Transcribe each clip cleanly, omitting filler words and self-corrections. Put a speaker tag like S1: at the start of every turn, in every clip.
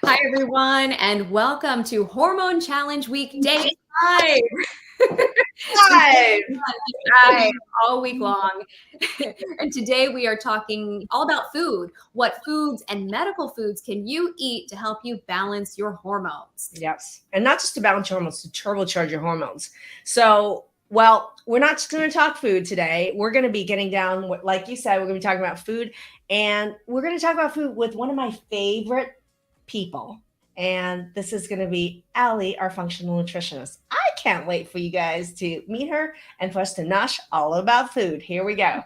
S1: Hi, everyone, and welcome to Hormone Challenge Week Day 5. We've
S2: Hi.
S1: been all week long. And today we are talking all about food. What foods and medical foods can you eat to help you balance your hormones?
S2: Yes. And not just to balance your hormones, to turbocharge your hormones. So, well, we're not just going to talk food today. We're going to be getting down, like you said, we're going to be talking about food. And we're going to talk about food with one of my favorite people. And this is going to be Allie, our functional nutritionist. I can't wait for you guys to meet her and for us to nosh all about food. Here we go.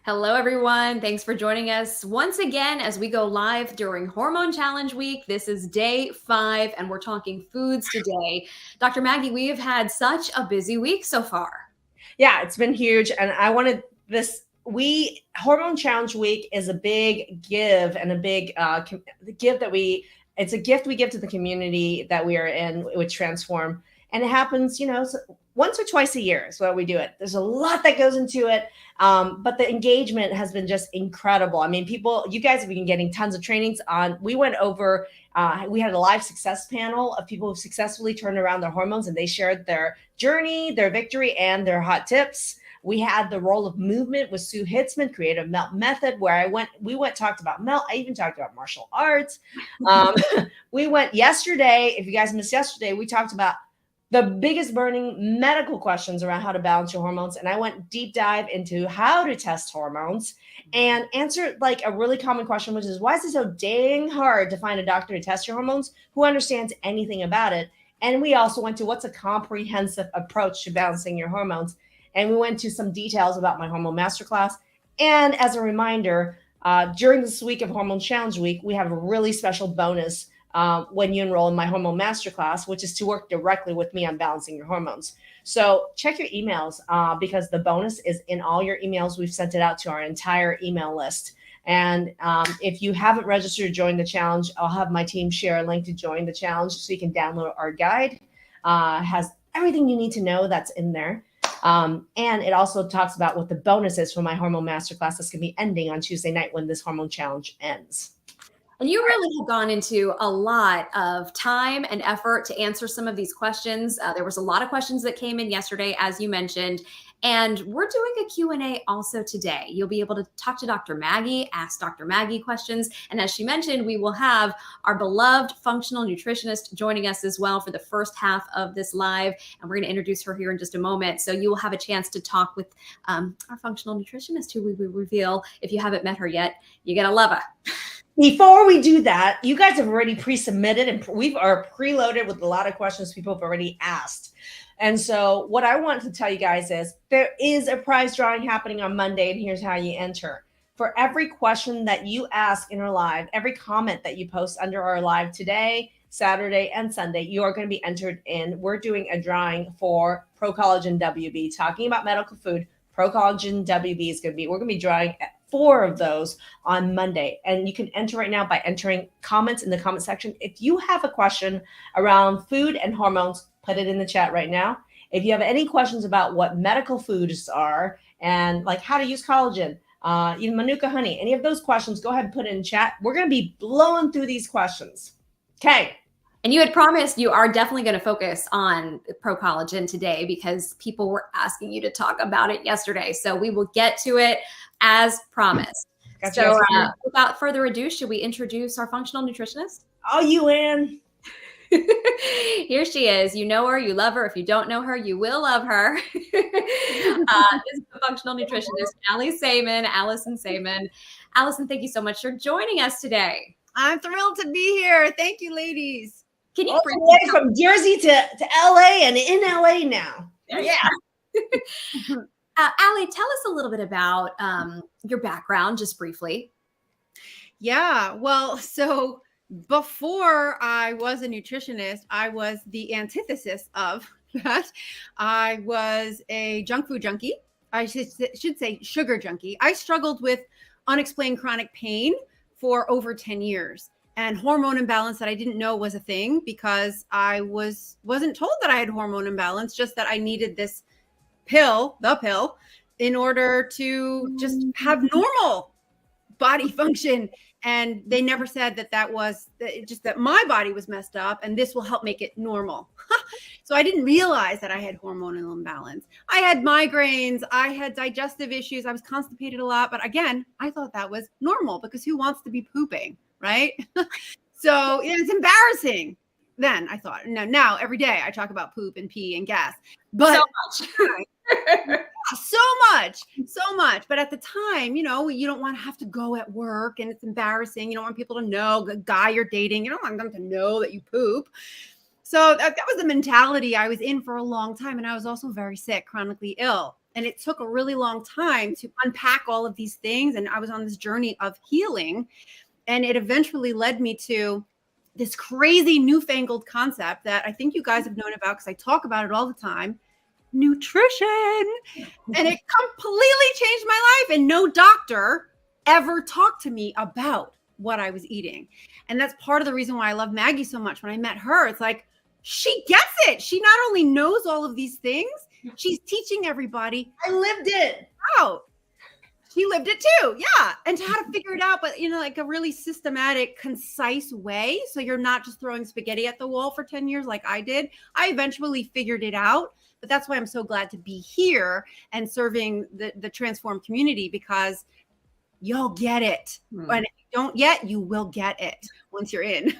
S1: Hello, everyone. Thanks for joining us once again as we go live during Hormone Challenge Week. This is day 5, and we're talking foods today. Dr. Maggie, we have had such a busy week so far.
S2: Yeah, it's been huge. And I wanted this. Hormone Challenge Week is a big give and a big give that it's a gift we give to the community that we are in with Transform. And it happens, once or twice a year is what we do it. There's a lot that goes into it. But the engagement has been just incredible. I mean, you guys have been getting tons of trainings on. We went over, we had a live success panel of people who successfully turned around their hormones, and they shared their journey, their victory, and their hot tips. We had the role of movement with Sue Hitzman, Creative Melt Method, where talked about melt. I even talked about martial arts. We went yesterday. If you guys missed yesterday, we talked about the biggest burning medical questions around how to balance your hormones. And I went deep dive into how to test hormones and answered like a really common question, which is, why is it so dang hard to find a doctor to test your hormones who understands anything about it? And we also went to what's a comprehensive approach to balancing your hormones. And we went to some details about my hormone masterclass. And as a reminder, during this week of Hormone Challenge Week, we have a really special bonus when you enroll in my hormone masterclass, which is to work directly with me on balancing your hormones. So check your emails because the bonus is in all your emails. We've sent it out to our entire email list. And if you haven't registered to join the challenge, I'll have my team share a link to join the challenge so you can download our guide. Has everything you need to know that's in there. And it also talks about what the bonus is for my hormone masterclass that's going to be ending on Tuesday night when this hormone challenge ends.
S1: And you really have gone into a lot of time and effort to answer some of these questions. There was a lot of questions that came in yesterday, as you mentioned, and we're doing a Q&A also today. You'll be able to talk to Dr. Maggie, ask Dr. Maggie questions. And as she mentioned, we will have our beloved functional nutritionist joining us as well for the first half of this live. And we're going to introduce her here in just a moment. So you will have a chance to talk with our functional nutritionist, who we will reveal. If you haven't met her yet, you're going to love her.
S2: Before we do that, you guys have already pre-submitted and we are preloaded with a lot of questions people have already asked. And so what I want to tell you guys is there is a prize drawing happening on Monday, and here's how you enter. For every question that you ask in our live, every comment that you post under our live today, Saturday, and Sunday, you are going to be entered in. We're doing a drawing for Pro Collagen WB, talking about medical food. Pro Collagen WB is going to be, we're going to be drawing 4 of those on Monday. And you can enter right now by entering comments in the comment section. If you have a question around food and hormones, put it in the chat right now. If you have any questions about what medical foods are and like how to use collagen, even Manuka honey, any of those questions, go ahead and put it in chat. We're going to be blowing through these questions. Okay.
S1: And you had promised you are definitely going to focus on Pro Collagen today because people were asking you to talk about it yesterday. So we will get to it as promised. Gotcha. So without further ado, should we introduce our functional nutritionist?
S2: Oh, you in.
S1: Here she is. You know her, you love her. If you don't know her, you will love her. This is the functional nutritionist, Allison Saman. Allison, thank you so much for joining us today.
S3: I'm thrilled to be here. Thank you, ladies.
S2: Can you all the way from Jersey to LA and in LA now?
S1: Yeah. Allie, tell us a little bit about your background, just briefly.
S3: Yeah, well, so before I was a nutritionist, I was the antithesis of that. I was a junk food junkie. I should say sugar junkie. I struggled with unexplained chronic pain for over 10 years. and hormone imbalance that I didn't know was a thing because I wasn't told that I had hormone imbalance, just that I needed this pill, the pill, in order to just have normal body function. And they never said that was just that my body was messed up and this will help make it normal. So I didn't realize that I had hormonal imbalance. I had migraines, I had digestive issues, I was constipated a lot. But again, I thought that was normal because who wants to be pooping, right? So it's embarrassing. Then I thought, no, now every day I talk about poop and pee and gas. But
S1: So much.
S3: so much. But at the time, you don't want to have to go at work and it's embarrassing. You don't want people to know, the guy you're dating, you don't want them to know that you poop. So that was the mentality I was in for a long time. And I was also very sick, chronically ill. And it took a really long time to unpack all of these things. And I was on this journey of healing. And it eventually led me to this crazy newfangled concept that I think you guys have known about because I talk about it all the time: nutrition. And it completely changed my life. And no doctor ever talked to me about what I was eating. And that's part of the reason why I love Maggie so much. When I met her, it's like, she gets it. She not only knows all of these things, she's teaching everybody.
S2: I lived it.
S3: Out. She lived it too. Yeah. And to how to figure it out, but like a really systematic, concise way. So you're not just throwing spaghetti at the wall for 10 years like I did. I eventually figured it out. But that's why I'm so glad to be here and serving the Transform community, because you'll get it. And if you don't yet, you will get it once you're in.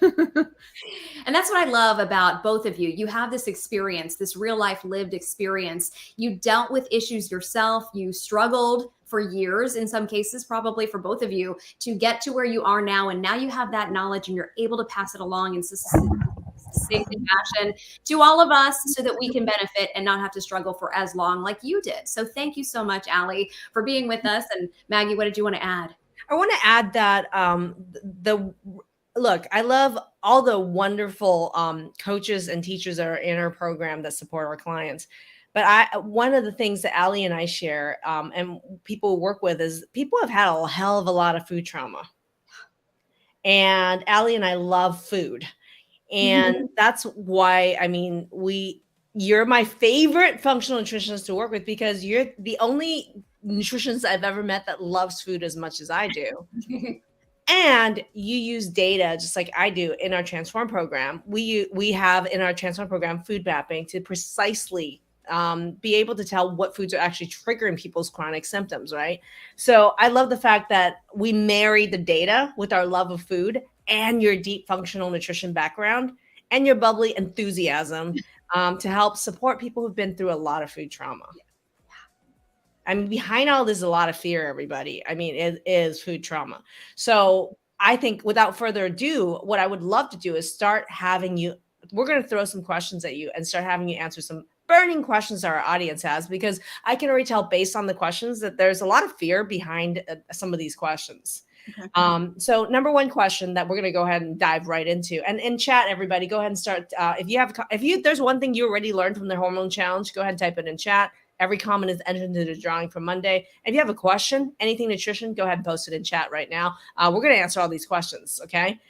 S1: And that's what I love about both of you. You have this experience, this real life lived experience. You dealt with issues yourself. You struggled for years, in some cases, probably for both of you, to get to where you are now. And now you have that knowledge and you're able to pass it along in succinct fashion to all of us so that we can benefit and not have to struggle for as long like you did. So thank you so much, Allie, for being with us. And Maggie, what did you want to add?
S2: I want to add that look, I love all the wonderful coaches and teachers that are in our program that support our clients. But one of the things that Allie and I share and people work with is people have had a hell of a lot of food trauma. And Allie and I love food. And that's why, you're my favorite functional nutritionist to work with, because you're the only nutritionist I've ever met that loves food as much as I do. And you use data just like I do in our Transform program. We have in our Transform program food mapping to precisely be able to tell what foods are actually triggering people's chronic symptoms, right? So I love the fact that we marry the data with our love of food and your deep functional nutrition background and your bubbly enthusiasm to help support people who've been through a lot of food trauma. Behind all this is a lot of fear, everybody. It is food trauma. So I think without further ado, what I would love to do is start having you, we're going to throw some questions at you and start having you answer some burning questions our audience has, because I can already tell based on the questions that there's a lot of fear behind some of these questions. Okay. So number one question that we're going to go ahead and dive right into, and in chat, everybody, go ahead and start. If there's one thing you already learned from the hormone challenge, go ahead and type it in chat. Every comment is entered into the drawing for Monday. If you have a question, anything nutrition, go ahead and post it in chat right now. We're going to answer all these questions. Okay.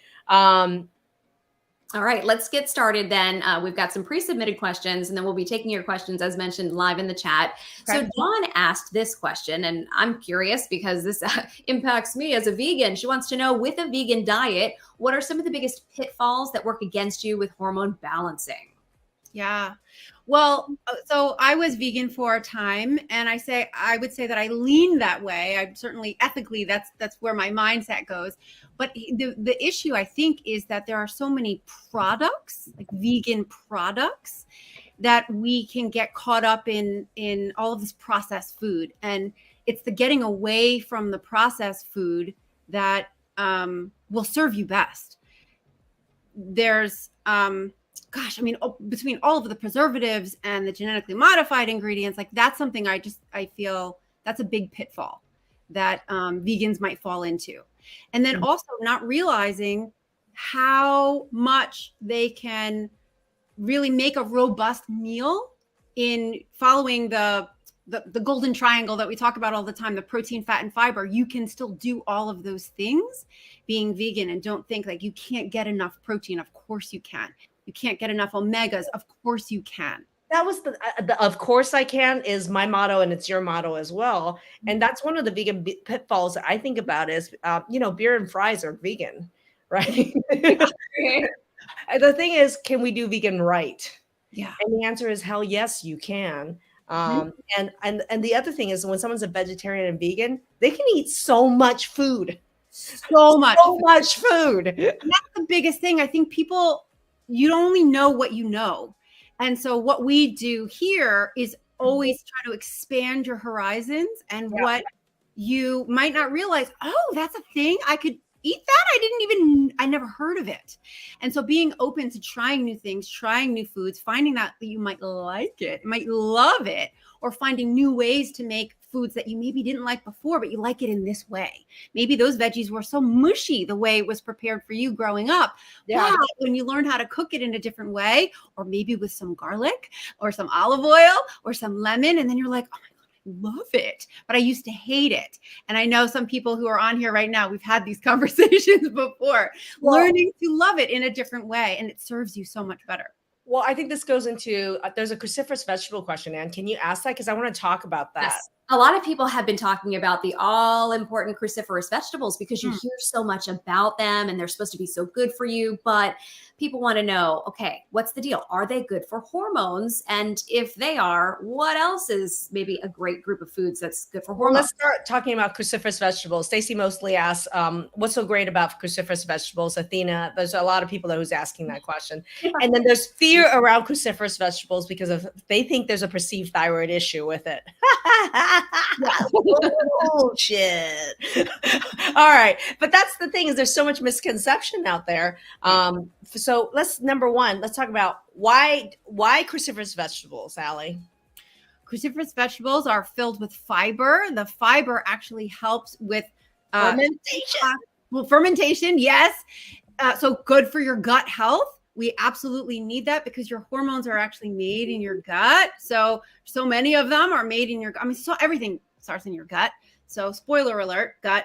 S1: All right, let's get started then. We've got some pre-submitted questions, and then we'll be taking your questions as mentioned live in the chat. Okay. So Dawn asked this question, and I'm curious because this impacts me as a vegan. She wants to know, with a vegan diet, what are some of the biggest pitfalls that work against you with hormone balancing?
S3: Yeah. Well, so I was vegan for a time, and I would say that I lean that way. I certainly ethically, that's where my mindset goes. But the issue, I think, is that there are so many products, like vegan products, that we can get caught up in all of this processed food. And it's the getting away from the processed food that will serve you best. There's between all of the preservatives and the genetically modified ingredients, like that's something I feel that's a big pitfall that vegans might fall into. And then also not realizing how much they can really make a robust meal in following the the golden triangle that we talk about all the time, the protein, fat, and fiber, you can still do all of those things being vegan. And don't think like you can't get enough protein. Of course you can. You can't get enough omegas. Of course you can.
S2: That was the of course I can is my motto, and it's your motto as well. And that's one of the vegan pitfalls that I think about is, beer and fries are vegan, right? The thing is, can we do vegan right?
S3: Yeah.
S2: And the answer is hell yes, you can. And the other thing is when someone's a vegetarian and vegan, they can eat so much food.
S3: So much
S2: food.
S3: And that's the biggest thing. I think people, you only know what you know. And so what we do here is always try to expand your horizons and what you might not realize. Oh, that's a thing. I could eat that. I never heard of it. And so being open to trying new things, trying new foods, finding that you might like it, might love it, or finding new ways to make foods that you maybe didn't like before, but you like it in this way. Maybe those veggies were so mushy the way it was prepared for you growing up.
S2: Yeah.
S3: But when you learn how to cook it in a different way, or maybe with some garlic or some olive oil or some lemon, and then you're like, oh my love it, but I used to hate it. And I know some people who are on here right now, we've had these conversations before, learning to love it in a different way, and it serves you so much better.
S2: Well, I think this goes into, there's a cruciferous vegetable question, Anne. Can you ask that? Because I want to talk about that.
S1: Yes. A lot of people have been talking about the all important cruciferous vegetables because you hear so much about them and they're supposed to be so good for you. But people want to know, okay, what's the deal? Are they good for hormones? And if they are, what else is maybe a great group of foods that's good for hormones?
S2: Well, let's start talking about cruciferous vegetables. Stacy mostly asks, what's so great about cruciferous vegetables? Athena, there's a lot of people who's asking that question. And then there's fear around cruciferous vegetables because of they think there's a perceived thyroid issue with it. Bullshit. All right. But that's the thing is there's so much misconception out there. So let's talk about why cruciferous vegetables, Allie?
S3: Cruciferous vegetables are filled with fiber. The fiber actually helps with fermentation. Yes. So good for your gut health. We absolutely need that because your hormones are actually made in your gut. So many of them are made in your gut. I mean, so everything starts in your gut. So spoiler alert, gut.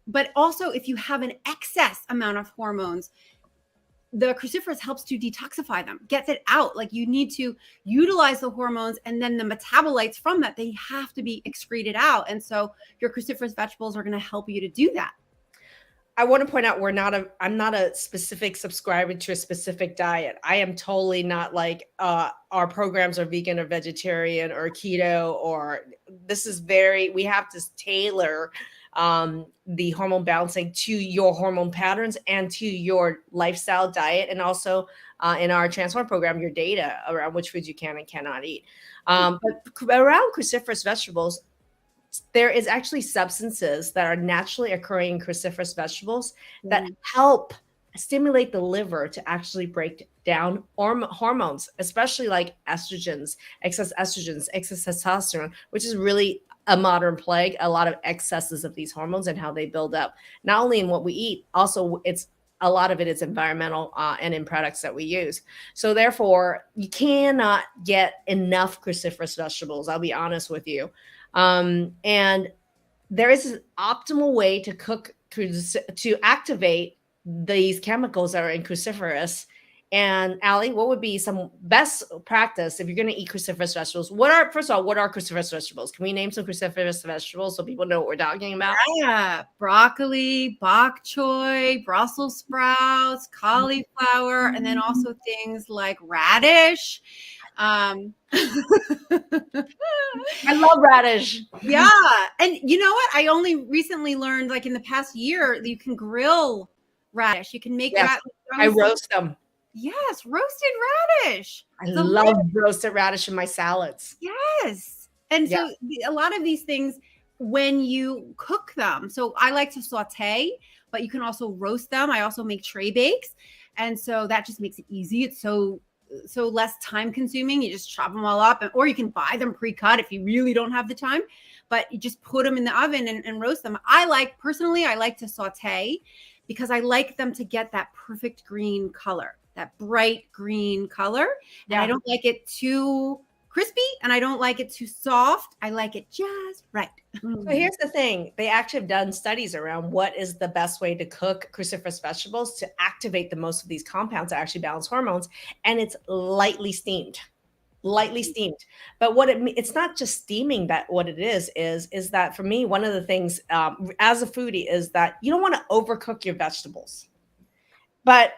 S3: But also if you have an excess amount of hormones, the cruciferous helps to detoxify them, gets it out. Like you need to utilize the hormones and then the metabolites from that, they have to be excreted out. And so your cruciferous vegetables are going to help you to do that.
S2: I want to point out I'm not a specific subscriber to a specific diet. I am totally not like our programs are vegan or vegetarian or keto or we have to tailor the hormone balancing to your hormone patterns and to your lifestyle diet. And also in our Transform program, your data around which foods you can and cannot eat. But around cruciferous vegetables, there is actually substances that are naturally occurring in cruciferous vegetables that help stimulate the liver to actually break down hormones, especially like estrogens, excess testosterone, which is really a modern plague, a lot of excesses of these hormones and how they build up, not only in what we eat, also a lot of it is environmental and in products that we use. So therefore, you cannot get enough cruciferous vegetables. I'll be honest with you. And there is an optimal way to cook to activate these chemicals that are in cruciferous. And Allie, what would be some best practice if you're going to eat cruciferous vegetables? First of all, what are cruciferous vegetables? Can we name some cruciferous vegetables so people know what we're talking about?
S3: Yeah, broccoli, bok choy, Brussels sprouts, cauliflower, and then also things like radish.
S2: I love radish.
S3: Yeah. And you know what? I only recently learned, like in the past year, that you can grill radish. You can make that.
S2: I roast them.
S3: Yes, roasted radish.
S2: I love roasted radish in my salads.
S3: Yes. And so a lot of these things, when you cook them, so I like to saute, but you can also roast them. I also make tray bakes. And so that just makes it easy. It's so less time consuming. You just chop them all up, or you can buy them pre-cut if you really don't have the time, but you just put them in the oven and roast them. Personally, I like to saute because I like them to get that perfect green color, that bright green color. And I don't like it too crispy and I don't like it too soft. I like it just right.
S2: So here's the thing. They actually have done studies around what is the best way to cook cruciferous vegetables to activate the most of these compounds that actually balance hormones. And it's lightly steamed. Lightly steamed. But it's not just steaming that what it is that for me, one of the things as a foodie is that you don't want to overcook your vegetables. But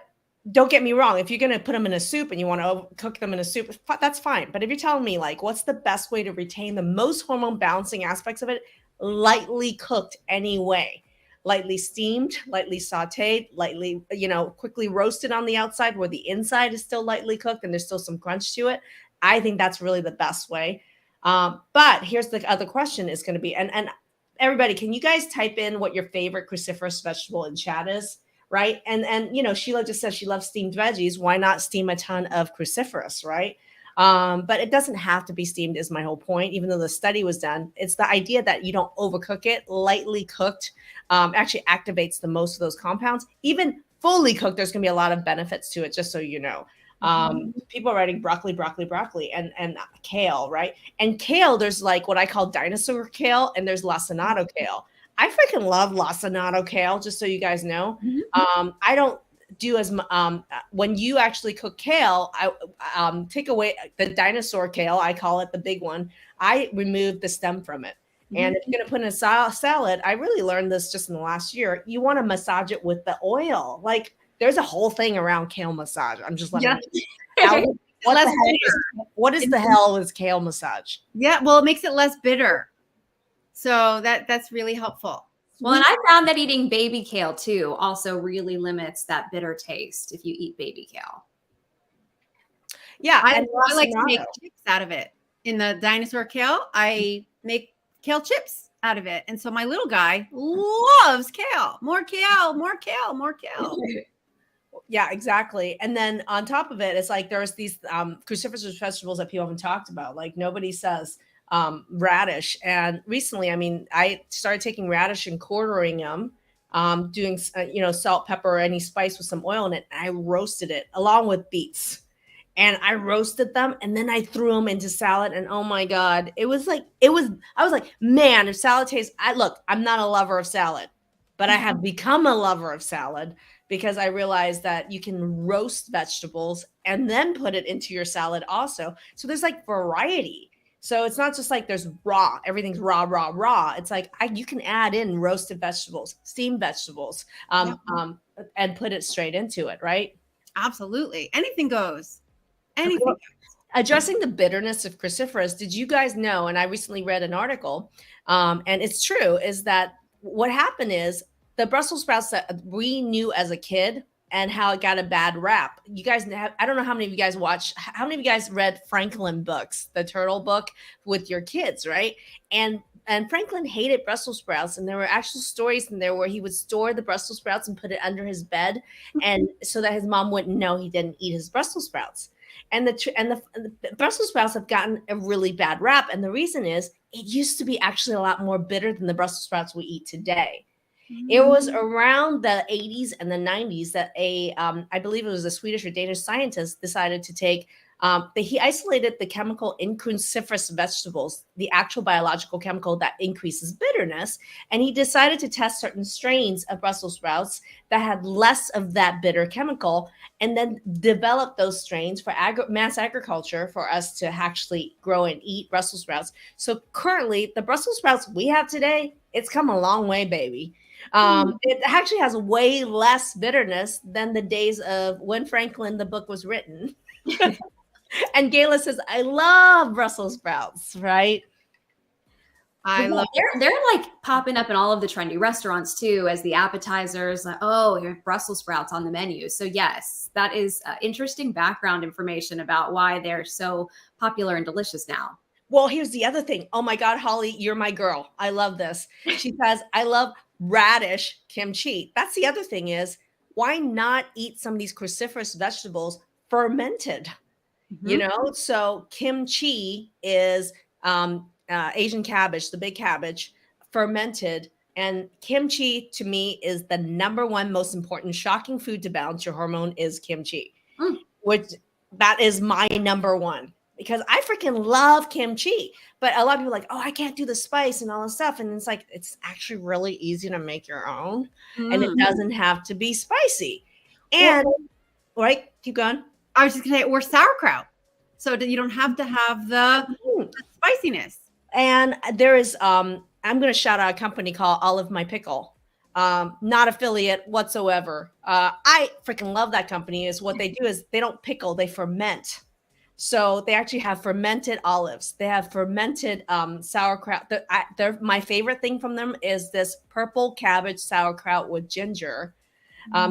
S2: don't get me wrong. If you're going to put them in a soup and you want to cook them in a soup, that's fine. But if you're telling me like, what's the best way to retain the most hormone balancing aspects of it? Lightly cooked anyway. Lightly steamed, lightly sauteed, lightly, quickly roasted on the outside where the inside is still lightly cooked and there's still some crunch to it. I think that's really the best way. But here's the other question is going to be, and everybody, can you guys type in what your favorite cruciferous vegetable in chat is? Right. And Sheila just says she loves steamed veggies. Why not steam a ton of cruciferous? Right. But it doesn't have to be steamed is my whole point. Even though the study was done, it's the idea that you don't overcook it. Lightly cooked actually activates the most of those compounds. Even fully cooked, there's going to be a lot of benefits to it, just so you know. People are writing broccoli, and kale, right? And kale, there's like what I call dinosaur kale, and there's lacinato kale. I freaking love lacinato kale, just so you guys know. I don't do as when you actually cook kale, I take away the dinosaur kale, I call it the big one. I remove the stem from it. And if you're going to put in a salad, I really learned this just in the last year. You want to massage it with the oil. Like there's a whole thing around kale massage. I'm just letting you know. What is the hell is kale massage?
S3: Yeah, well, it makes it less bitter. So that's really helpful.
S1: Well, and I found that eating baby kale too also really limits that bitter taste if you eat baby kale.
S3: Yeah, I like to make chips out of it. In the dinosaur kale, I make kale chips out of it. And so my little guy loves kale. More kale, more kale, more kale.
S2: Yeah, exactly. And then on top of it, it's like there's these cruciferous vegetables that people haven't talked about. Like nobody says radish. And recently, I started taking radish and quartering them, doing, salt, pepper, or any spice with some oil in it. And I roasted it along with beets. And I roasted them and then I threw them into salad. And oh my God, I was like, man, if salad tastes, I'm not a lover of salad, but I have become a lover of salad because I realized that you can roast vegetables and then put it into your salad also. So there's like variety. So it's not just like there's raw, everything's raw. It's like you can add in roasted vegetables, steamed vegetables, and put it straight into it, right?
S3: Absolutely. Anything goes. Anything goes.
S2: Addressing the bitterness of cruciferous, did you guys know, and I recently read an article, and it's true, is that what happened is the Brussels sprouts that we knew as a kid and how it got a bad rap. You guys I don't know how many of you guys how many of you guys read Franklin books, the turtle book with your kids, right? And Franklin hated Brussels sprouts. And there were actual stories in there where he would store the Brussels sprouts and put it under his bed. And so that his mom wouldn't know he didn't eat his Brussels sprouts. And the Brussels sprouts have gotten a really bad rap. And the reason is it used to be actually a lot more bitter than the Brussels sprouts we eat today. It was around the 80s and the 90s that I believe it was a Swedish or Danish scientist decided to take, he isolated the chemical in cruciferous vegetables, the actual biological chemical that increases bitterness. And he decided to test certain strains of Brussels sprouts that had less of that bitter chemical and then develop those strains for mass agriculture for us to actually grow and eat Brussels sprouts. So currently the Brussels sprouts we have today, it's come a long way, baby. It actually has way less bitterness than the days of when Franklin, the book was written. And Gayla says, I love Brussels sprouts, right?
S1: They're like popping up in all of the trendy restaurants too, as the appetizers. Like, oh, here's Brussels sprouts on the menu. So yes, that is interesting background information about why they're so popular and delicious now.
S2: Well, here's the other thing. Oh my God, Holly, you're my girl. I love this. She says, I love radish kimchi. That's the other thing is, why not eat some of these cruciferous vegetables fermented? So kimchi is Asian cabbage, the big cabbage, fermented And kimchi to me is the number one most important shocking food to balance your hormone is kimchi, which that is my number one because I freaking love kimchi. But a lot of people are like, oh, I can't do the spice and all this stuff. And it's like, it's actually really easy to make your own and it doesn't have to be spicy. And right, keep going.
S3: I was just gonna say, or sauerkraut. So that you don't have to have the spiciness.
S2: And there is, I'm going to shout out a company called Olive My Pickle. Not affiliate whatsoever. I freaking love that company. Is what they do is they don't pickle, they ferment. So they actually have fermented olives. They have fermented sauerkraut. My favorite thing from them is this purple cabbage sauerkraut with ginger.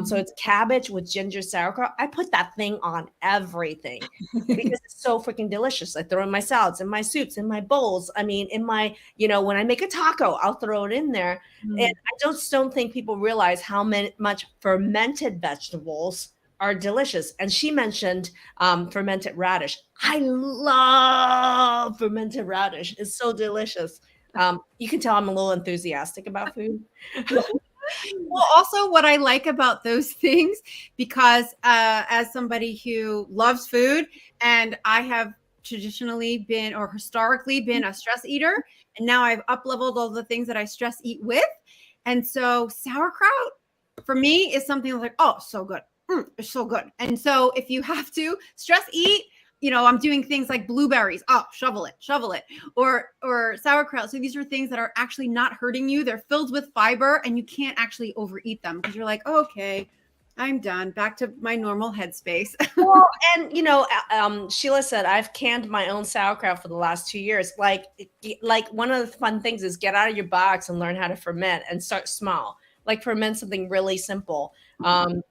S2: So it's cabbage with ginger sauerkraut. I put that thing on everything because it's so freaking delicious. I throw in my salads, in my soups, in my bowls. I mean, in my, when I make a taco, I'll throw it in there. And I just don't think people realize how much fermented vegetables are delicious. And she mentioned fermented radish. I love fermented radish. It's so delicious. You can tell I'm a little enthusiastic about food.
S3: Well, also what I like about those things, because as somebody who loves food, and I have traditionally been or historically been a stress eater, and now I've up-leveled all the things that I stress eat with. And so sauerkraut for me is something like, oh, so good. It's so good. And so if you have to stress eat, I'm doing things like blueberries. Oh, shovel it, or sauerkraut. So these are things that are actually not hurting you. They're filled with fiber and you can't actually overeat them because you're like, oh, okay, I'm done. Back to my normal headspace.
S2: Well, and Sheila said, I've canned my own sauerkraut for the last 2 years. Like one of the fun things is get out of your box and learn how to ferment and start small. Like ferment something really simple.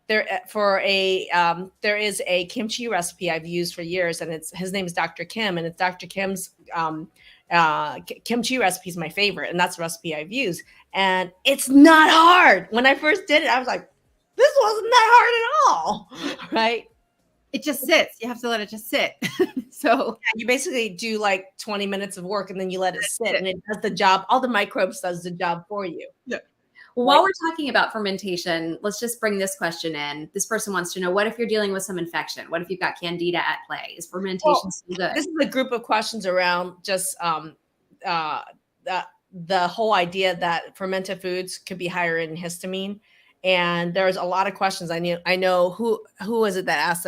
S2: There is a kimchi recipe I've used for years, and his name is Dr. Kim, and it's Dr. Kim's kimchi recipe is my favorite, and that's the recipe I've used. And it's not hard. When I first did it, I was like, this wasn't that hard at all, right?
S3: It just sits. You have to let it just sit. So
S2: you basically do like 20 minutes of work, and then you let it sit, and it does the job. All the microbes does the job for you.
S3: Yeah.
S1: Well, while we're talking about fermentation, let's just bring this question in. This person wants to know, what if you're dealing with some infection? What if you've got candida at play? Is fermentation still good?
S2: This is a group of questions around just the whole idea that fermented foods could be higher in histamine. And there's a lot of questions. I know who was it that asked?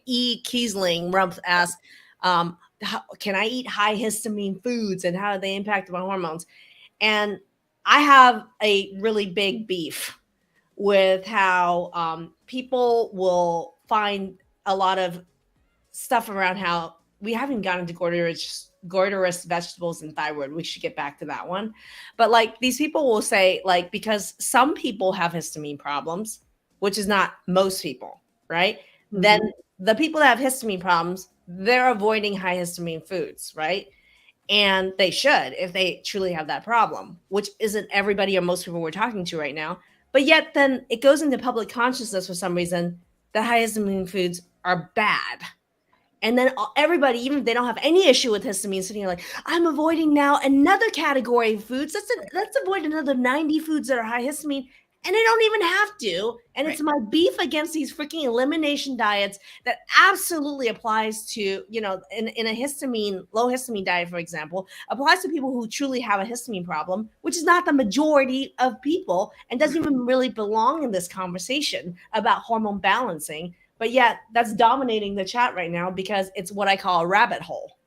S2: E. Kiesling Rumpf asked, can I eat high histamine foods and how do they impact my hormones? And I have a really big beef with how people will find a lot of stuff around how we haven't gotten into goitrous vegetables and thyroid. We should get back to that one. But like these people will say, like, because some people have histamine problems, which is not most people, right? Mm-hmm. Then the people that have histamine problems, they're avoiding high histamine foods, right? And they should if they truly have that problem, which isn't everybody or most people we're talking to right now. But yet then it goes into public consciousness for some reason that high histamine foods are bad. And then everybody, even if they don't have any issue with histamine, sitting here like, I'm avoiding now another category of foods. Let's avoid another 90 foods that are high histamine. And I don't even have to. And It's my beef against these freaking elimination diets that absolutely applies to, in a low histamine diet, for example, applies to people who truly have a histamine problem, which is not the majority of people and doesn't even really belong in this conversation about hormone balancing. But yet that's dominating the chat right now because it's what I call a rabbit hole.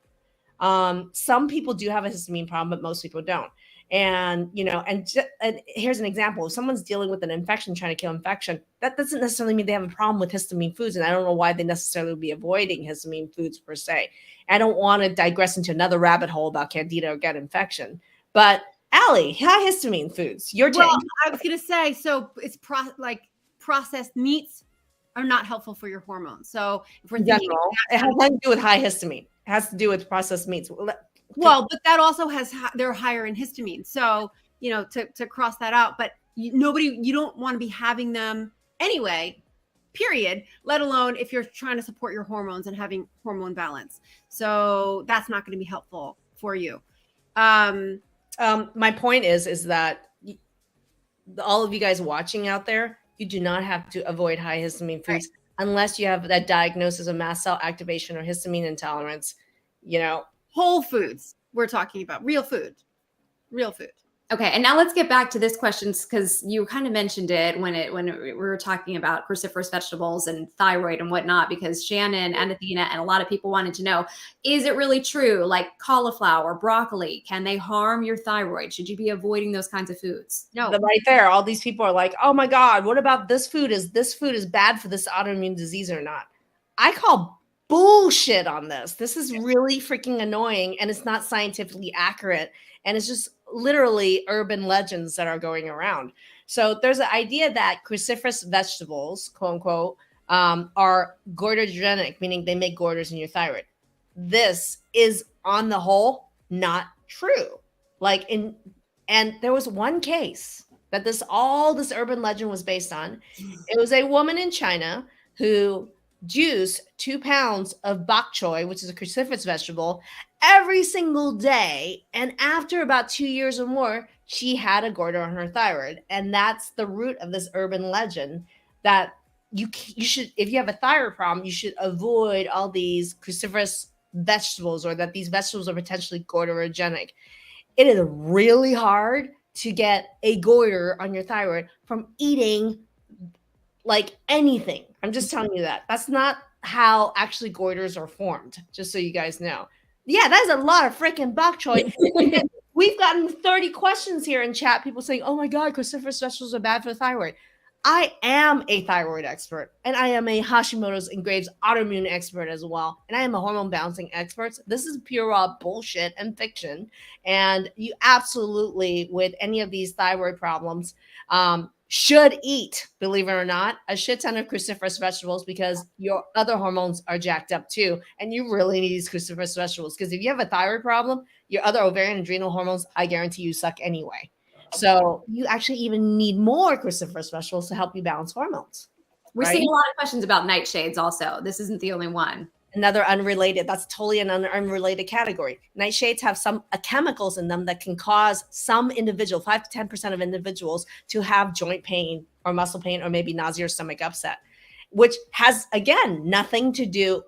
S2: Some people do have a histamine problem, but most people don't. And, and here's an example. If someone's dealing with an infection, trying to kill infection, that doesn't necessarily mean they have a problem with histamine foods. And I don't know why they necessarily would be avoiding histamine foods per se. I don't want to digress into another rabbit hole about candida or gut infection. But Allie, high histamine foods, your take.
S3: Well, I was going to say, so it's processed meats are not helpful for your hormones. So if we're thinking
S2: it has nothing to do with high histamine. It has to do with processed meats.
S3: Well, but that also they're higher in histamine. So, to cross that out, but you don't want to be having them anyway, period, let alone if you're trying to support your hormones and having hormone balance. So that's not going to be helpful for you.
S2: My point is that all of you guys watching out there, you do not have to avoid high histamine
S3: Right.
S2: foods unless you have that diagnosis of mast cell activation or histamine intolerance. You know,
S3: Whole foods we're talking about, real food.
S1: Okay, and now let's get back to this question because you kind of mentioned it when we were talking about cruciferous vegetables and thyroid and whatnot. Because Shannon and Athena and a lot of people wanted to know: is it really true? Like cauliflower, broccoli, can they harm your thyroid? Should you be avoiding those kinds of foods?
S3: No.
S2: right there, all these people are like, "Oh my God, what about this food? Is this food is bad for this autoimmune disease or not?" I call bullshit on this. This is really freaking annoying, and it's not scientifically accurate, and it's just literally urban legends that are going around. So there's an idea that cruciferous vegetables, quote unquote, are goitrogenic, meaning they make goiters in your thyroid. This is on the whole not true. And there was one case that this urban legend was based on. It was a woman in China who juiced 2 pounds of bok choy, which is a cruciferous vegetable, every single day. And after about 2 years or more, she had a goiter on her thyroid. And that's the root of this urban legend that you should, if you have a thyroid problem, you should avoid all these cruciferous vegetables, or that these vegetables are potentially goiterogenic. It is really hard to get a goiter on your thyroid from eating like anything. I'm just telling you that. That's not how actually goiters are formed, just so you guys know. Yeah, that is a lot of freaking bok choy. We've gotten 30 questions here in chat, people saying, "Oh my God, cruciferous vegetables are bad for the thyroid." I am a thyroid expert, and I am a Hashimoto's and Graves autoimmune expert as well. And I am a hormone balancing expert. This is pure raw bullshit and fiction. And you absolutely, with any of these thyroid problems, should eat, believe it or not, a shit ton of cruciferous vegetables, because your other hormones are jacked up too. And you really need these cruciferous vegetables, because if you have a thyroid problem, your other ovarian and adrenal hormones, I guarantee you, suck anyway. So you actually even need more cruciferous vegetables to help you balance hormones.
S1: We're seeing a lot of questions about nightshades also. This isn't the only one.
S2: Another unrelated, that's totally an unrelated category. Nightshades have some chemicals in them that can cause some individual, 5 to 10% of individuals, to have joint pain or muscle pain or maybe nausea or stomach upset, which has, again, nothing to do,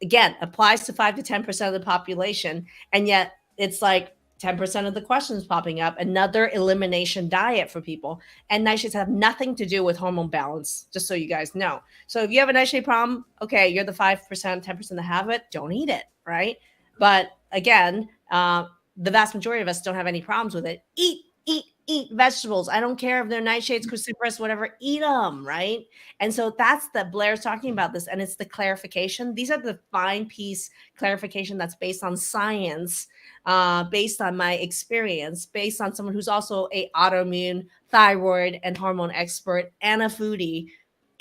S2: again, applies to 5 to 10% of the population. And yet it's like 10% of the questions popping up, another elimination diet for people. And nightshades have nothing to do with hormone balance, just so you guys know. So if you have a nightshade problem, okay, you're the 5%, 10% that have it, don't eat it, right? But again, the vast majority of us don't have any problems with it. Eat vegetables. I don't care if they're nightshades, cruciferous, whatever, eat them, right? And so that's the Blair's talking about this, and it's the clarification. These are the fine piece clarification that's based on science, based on my experience, based on someone who's also a autoimmune, thyroid, and hormone expert and a foodie.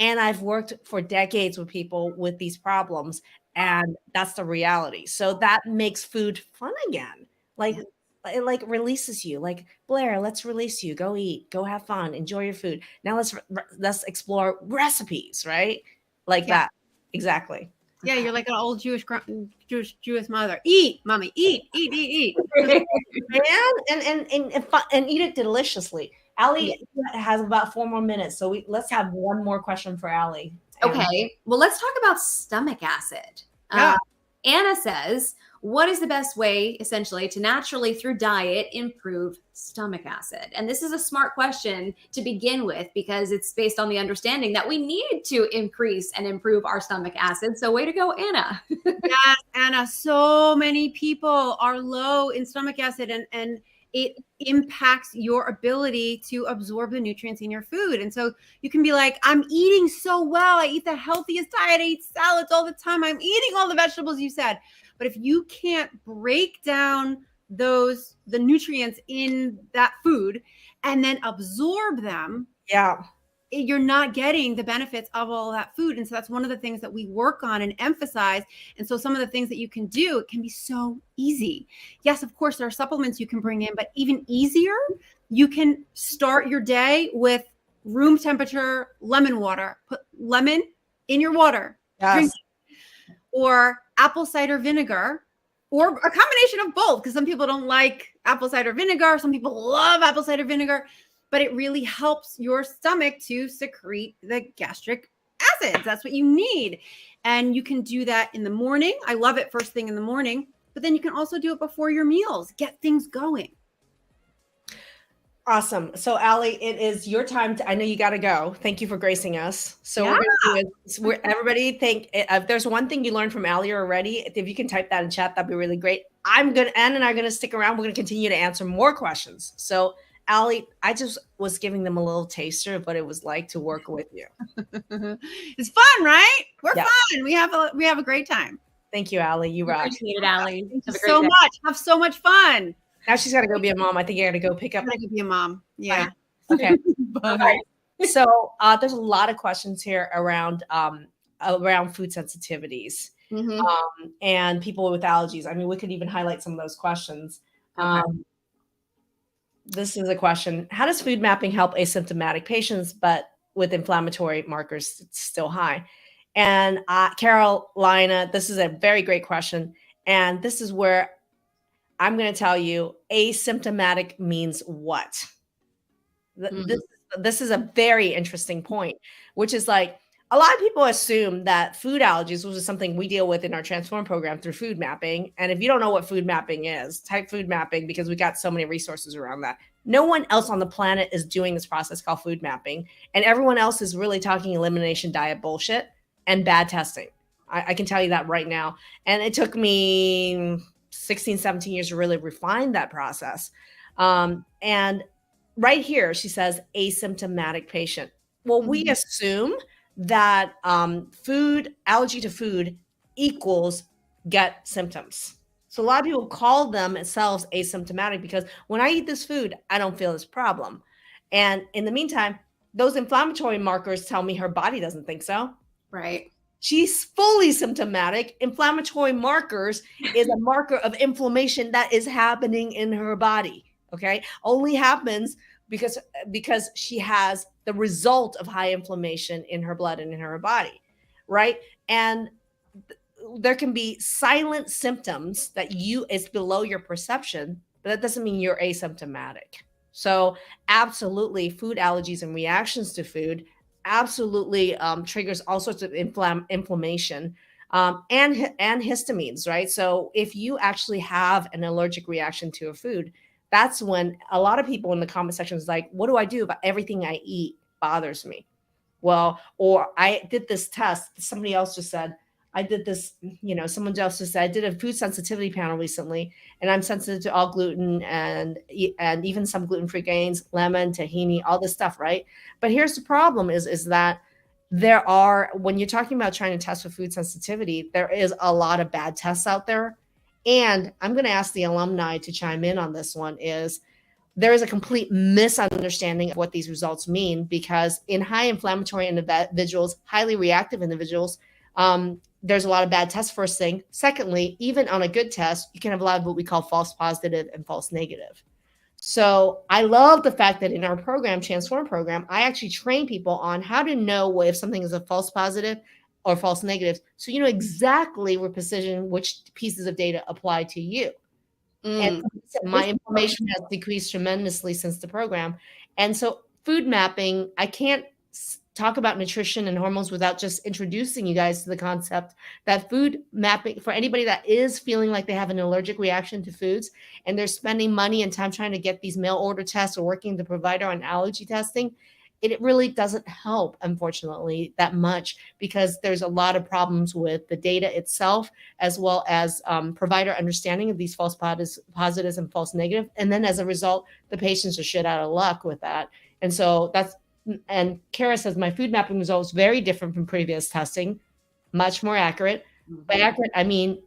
S2: And I've worked for decades with people with these problems, and that's the reality. So that makes food fun again. It like releases you, like, Blair, let's release you, go eat, go have fun, enjoy your food. Now let's explore recipes, right? Like that. Exactly.
S3: Yeah, you're like an old Jewish mother. Eat, mommy, eat.
S2: Man, and eat it deliciously. Allie has about 4 more minutes, so let's have one more question for Allie.
S1: Okay, well, let's talk about stomach acid.
S3: Yeah.
S1: Anna says, what is the best way, essentially, to naturally, through diet, improve stomach acid? And this is a smart question to begin with, because it's based on the understanding that we need to increase and improve our stomach acid. So way to go, Anna.
S3: Yes, Anna. So many people are low in stomach acid, and it impacts your ability to absorb the nutrients in your food. And so you can be like, I'm eating so well. I eat the healthiest diet. I eat salads all the time. I'm eating all the vegetables you said. But if you can't break down the nutrients in that food and then absorb them, you're not getting the benefits of all that food. And so that's one of the things that we work on and emphasize. And so some of the things that you can do, it can be so easy. Yes, of course, there are supplements you can bring in, but even easier, you can start your day with room temperature lemon water. Put lemon in your water. Drink it. Or apple cider vinegar, or a combination of both, because some people don't like apple cider vinegar. Some people love apple cider vinegar. but it really helps your stomach to secrete the gastric acids. That's what you need. And you can do that in the morning. I love it first thing in the morning, but then you can also do it before your meals. Get things going.
S2: Awesome. So, Allie, it is your time. I know you got to go. Thank you for gracing us. So,
S3: Yeah.
S2: we're going to do is, everybody think if there's one thing you learned from Allie already, if you can type that in chat, that'd be really great. Ann and I are going to stick around. We're going to continue to answer more questions. So, Allie, I just was giving them a little taster of what it was like to work with you.
S3: It's fun, right? We're fun. We have a great time.
S2: Thank you, Allie. You rock.
S1: Appreciate it, Allie.
S3: Thank you so much. Have so much fun.
S2: Now she's got to go be a mom. I think you got to go pick up.
S3: I'm going to be a mom. Yeah.
S2: Okay.
S3: Bye.
S2: Right. So there's a lot of questions here around food sensitivities and people with allergies. I mean, we could even highlight some of those questions.
S1: Okay.
S2: This is a question. How does food mapping help asymptomatic patients, but with inflammatory markers still high? And Carolina, this is a very great question. And this is where I'm going to tell you asymptomatic means what? This is a very interesting point, which is like a lot of people assume that food allergies, which is something we deal with in our Transform program through food mapping. And if you don't know what food mapping is, type food mapping because we got so many resources around that. No one else on the planet is doing this process called food mapping. And everyone else is really talking elimination diet bullshit and bad testing. I can tell you that right now. And it took me 16, 17 years to really refine that process. And right here, she says asymptomatic patient. Well, we assume that allergy to food equals gut symptoms. So a lot of people call themselves asymptomatic because when I eat this food, I don't feel this problem. And in the meantime, those inflammatory markers tell me her body doesn't think so.
S1: Right.
S2: She's fully symptomatic. Inflammatory markers is a marker of inflammation that is happening in her body. Okay. Only happens because she has the result of high inflammation in her blood and in her body. Right. And there can be silent symptoms that it's below your perception, but that doesn't mean you're asymptomatic. So absolutely food allergies and reactions to food absolutely triggers all sorts of inflammation and histamines, right? So if you actually have an allergic reaction to a food, that's when a lot of people in the comment section is like, what do I do about everything I eat bothers me? Well, or I did this test. Somebody else just said, I did this, someone else just said, I did a food sensitivity panel recently, and I'm sensitive to all gluten and even some gluten-free grains, lemon, tahini, all this stuff, right? But here's the problem is that when you're talking about trying to test for food sensitivity, there is a lot of bad tests out there. And I'm going to ask the alumni to chime in on this one there is a complete misunderstanding of what these results mean, because in high inflammatory individuals, highly reactive individuals, there's a lot of bad tests, first thing. Secondly, even on a good test, you can have a lot of what we call false positive and false negative. So I love the fact that in our program, Transform program, I actually train people on how to know if something is a false positive or false negative. So you know exactly with precision which pieces of data apply to you. And my inflammation has decreased tremendously since the program. And so food mapping, I can't talk about nutrition and hormones without just introducing you guys to the concept that food mapping, for anybody that is feeling like they have an allergic reaction to foods and they're spending money and time trying to get these mail order tests or working with the provider on allergy testing, it really doesn't help, unfortunately, that much, because there's a lot of problems with the data itself, as well as provider understanding of these false positives and false negative. And then as a result, the patients are shit out of luck with that. And so and Kara says, my food mapping results very different from previous testing, much more accurate. By accurate, I mean,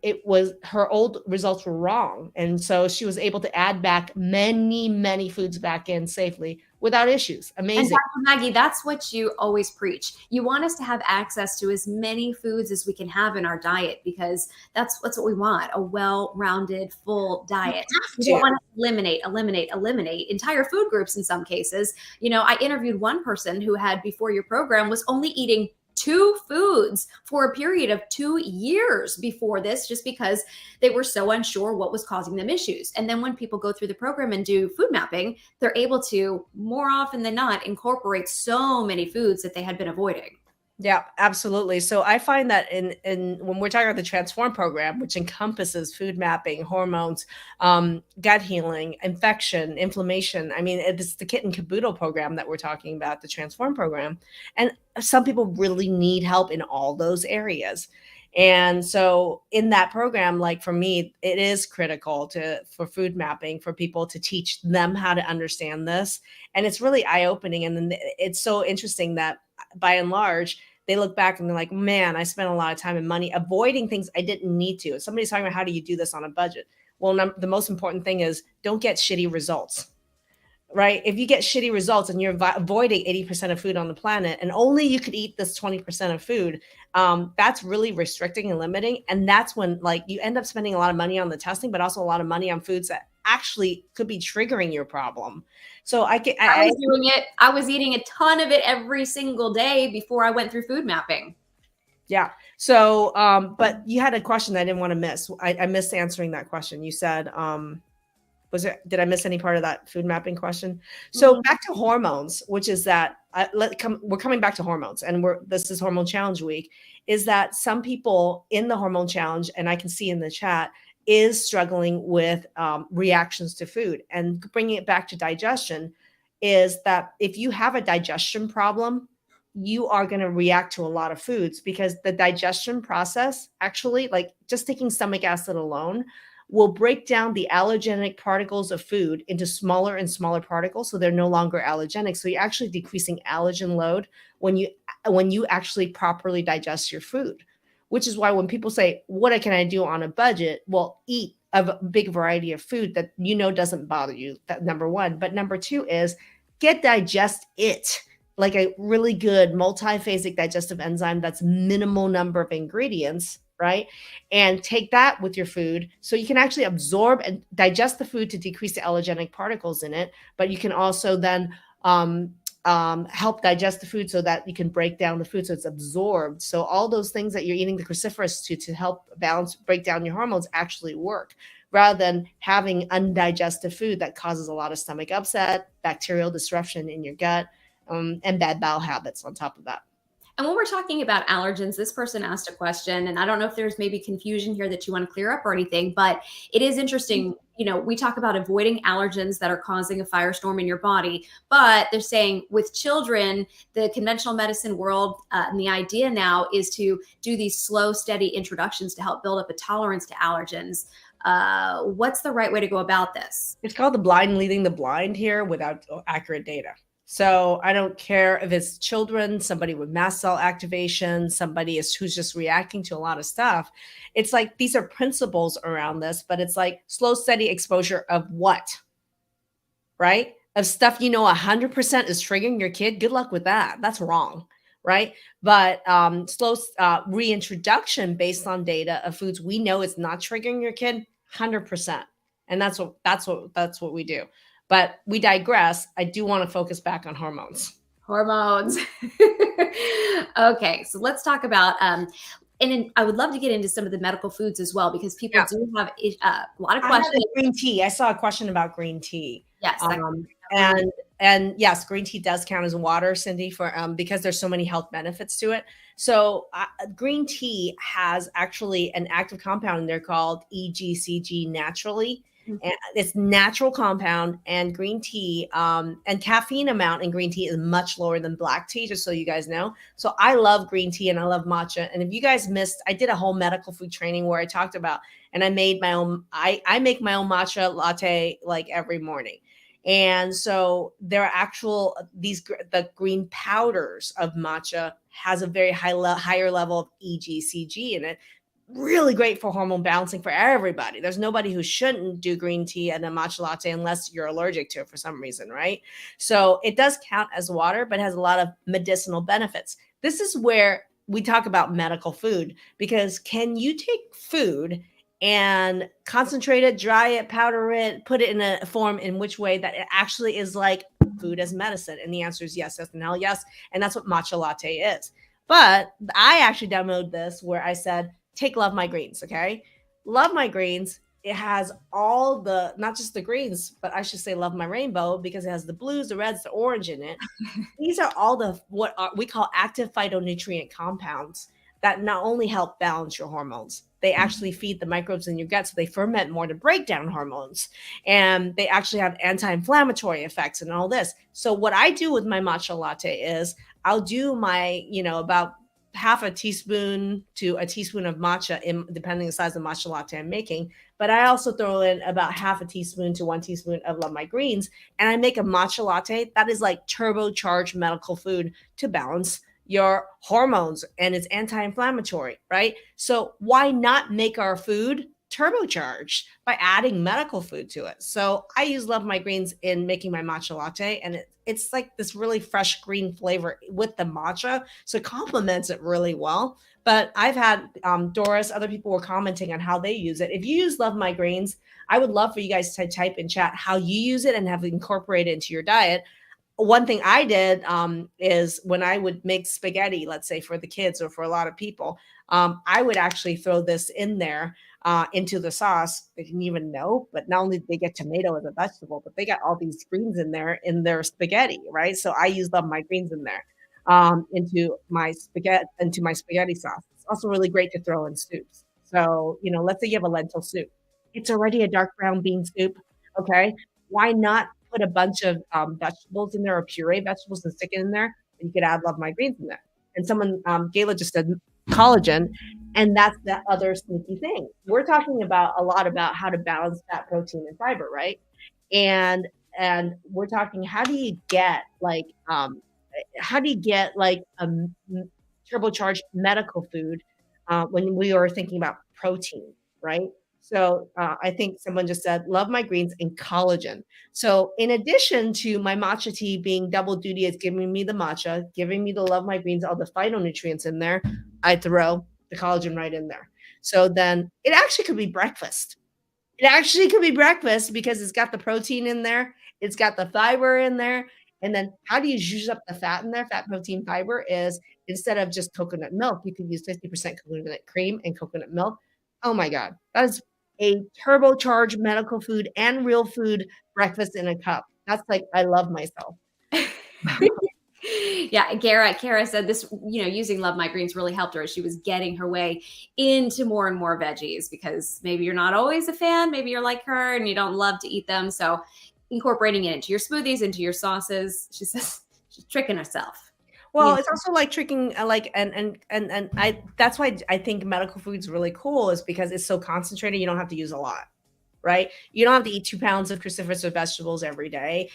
S2: her old results were wrong. And so she was able to add back many, many foods back in safely without issues. Amazing.
S1: And Dr. Maggie, that's what you always preach. You want us to have access to as many foods as we can have in our diet, because that's what we want, a well-rounded, full diet. We don't want to eliminate entire food groups in some cases. I interviewed one person who had, before your program, was only eating 2 foods for a period of 2 years before this, just because they were so unsure what was causing them issues. And then when people go through the program and do food mapping, they're able to, more often than not, incorporate so many foods that they had been avoiding.
S2: Yeah, absolutely. So I find that in when we're talking about the Transform program, which encompasses food mapping, hormones, gut healing, infection, inflammation. I mean, it's the kit and caboodle program that we're talking about, the Transform program. And some people really need help in all those areas. And so in that program, like for me, it is critical for food mapping, for people to teach them how to understand this. And it's really eye-opening. And then it's so interesting that by and large, they look back and they're like, man, I spent a lot of time and money avoiding things I didn't need to. Somebody's talking about, how do you do this on a budget? Well, the most important thing is, don't get shitty results, right? If you get shitty results and you're avoiding 80% of food on the planet, and only you could eat this 20% of food, that's really restricting and limiting. And that's when, like, you end up spending a lot of money on the testing, but also a lot of money on foods that actually could be triggering your problem. So I was
S1: doing it. I was eating a ton of it every single day before I went through food mapping.
S2: Yeah. So, but you had a question I didn't want to miss. I missed answering that question. You said, did I miss any part of that food mapping question? So back to hormones, which is that we're coming back to hormones, and this is Hormone Challenge Week, is that some people in the Hormone Challenge, and I can see in the chat, is struggling with reactions to food. And bringing it back to digestion is that if you have a digestion problem, you are going to react to a lot of foods, because the digestion process, actually, like just taking stomach acid alone, will break down the allergenic particles of food into smaller and smaller particles, so they're no longer allergenic. So you're actually decreasing allergen load when you actually properly digest your food. Which is why when people say, what can I do on a budget? Well, eat a big variety of food that you know doesn't bother you. That number one. But number two is digest it, like a really good multiphasic digestive enzyme that's minimal number of ingredients, right? And take that with your food so you can actually absorb and digest the food to decrease the allergenic particles in it. But you can also then help digest the food so that you can break down the food so it's absorbed. So all those things that you're eating the cruciferous to help break down your hormones actually work, rather than having undigested food that causes a lot of stomach upset, bacterial disruption in your gut, and bad bowel habits on top of that.
S1: And when we're talking about allergens, this person asked a question, and I don't know if there's maybe confusion here that you want to clear up or anything, but it is interesting. You know, we talk about avoiding allergens that are causing a firestorm in your body, but they're saying with children, the conventional medicine world, and the idea now is to do these slow, steady introductions to help build up a tolerance to allergens. What's the right way to go about this?
S2: It's called the blind leading the blind here without accurate data. So I don't care if it's children, somebody with mast cell activation, who's just reacting to a lot of stuff. It's like, these are principles around this, but it's like slow, steady exposure of what, right? Of stuff 100% is triggering your kid. Good luck with that. That's wrong, right? But slow reintroduction based on data of foods we know is not triggering your kid, 100%. And that's what we do. But we digress. I do want to focus back on hormones.
S1: Hormones. Okay, so let's talk about, and I would love to get into some of the medical foods as well, because people do have a lot of questions.
S2: Green tea. I saw a question about green tea.
S1: Yes.
S2: And yes, green tea does count as water, Cindy, for because there's so many health benefits to it. So green tea has actually an active compound in there called EGCG naturally. And it's natural compound, and green tea and caffeine amount in green tea is much lower than black tea, just so you guys know. So I love green tea and I love matcha. And if you guys missed, I did a whole medical food training where I talked about, and I made my own, I make my own matcha latte like every morning. And so there are the green powders of matcha has a very higher level of EGCG in it. Really great for hormone balancing for everybody. There's nobody who shouldn't do green tea and a matcha latte unless you're allergic to it for some reason, right? So it does count as water, but has a lot of medicinal benefits. This is where we talk about medical food, because can you take food and concentrate it, dry it, powder it, put it in a form in which way that it actually is like food as medicine? And the answer is yes, and hell yes. And that's what matcha latte is. But I actually demoed this where I said, take Love My Greens, okay? Love My Greens, it has all the, not just the greens, but I should say Love My Rainbow because it has the blues, the reds, the orange in it. These are all the what we call active phytonutrient compounds that not only help balance your hormones, they actually feed the microbes in your gut so they ferment more to break down hormones. And they actually have anti-inflammatory effects and all this. So what I do with my matcha latte is I'll do my, about half a teaspoon to a teaspoon of matcha, depending on the size of matcha latte I'm making. But I also throw in about half a teaspoon to 1 teaspoon of Love My Greens, and I make a matcha latte that is like turbocharged medical food to balance your hormones, and it's anti-inflammatory, right? So why not make our food turbocharged by adding medical food to it? So I use Love My Greens in making my matcha latte, and it's like this really fresh green flavor with the matcha, so it complements it really well. But I've had Doris, other people were commenting on how they use it. If you use Love My Greens, I would love for you guys to type in chat how you use it and have it incorporated into your diet. One thing I did is when I would make spaghetti, let's say for the kids or for a lot of people, I would actually throw this in there into the sauce. They didn't even know, but not only did they get tomato as a vegetable, but they got all these greens in their spaghetti, right? So I used Love My Greens in there into my spaghetti sauce. It's also really great to throw in soups. So, let's say you have a lentil soup. It's already a dark brown bean soup. Okay. Why not put a bunch of vegetables in there or puree vegetables and stick it in there? And you could add Love My Greens in there. And someone, Gayla just said collagen. And that's that other sneaky thing. We're talking about a lot about how to balance fat, protein, and fiber, right? And we're talking how do you get like turbocharged medical food when we are thinking about protein, right? So I think someone just said, Love My Greens and collagen. So in addition to my matcha tea being double duty, it's giving me the matcha, giving me the Love My Greens, all the phytonutrients in there, I throw the collagen right in there. So then it actually could be breakfast. It actually could be breakfast because it's got the protein in there. It's got the fiber in there. And then how do you juice up the fat in there? Fat, protein, fiber is instead of just coconut milk, you can use 50% coconut cream and coconut milk. Oh my God. That is a turbocharged medical food and real food breakfast in a cup. That's like, I love myself.
S1: Yeah, Kara said this, using Love My Greens really helped her as she was getting her way into more and more veggies, because maybe you're not always a fan, maybe you're like her and you don't love to eat them. So incorporating it into your smoothies, into your sauces, she says she's tricking herself.
S2: Well, it's also like tricking, that's why I think medical food is really cool, is because it's so concentrated. You don't have to use a lot, right? You don't have to eat 2 pounds of cruciferous or vegetables every day.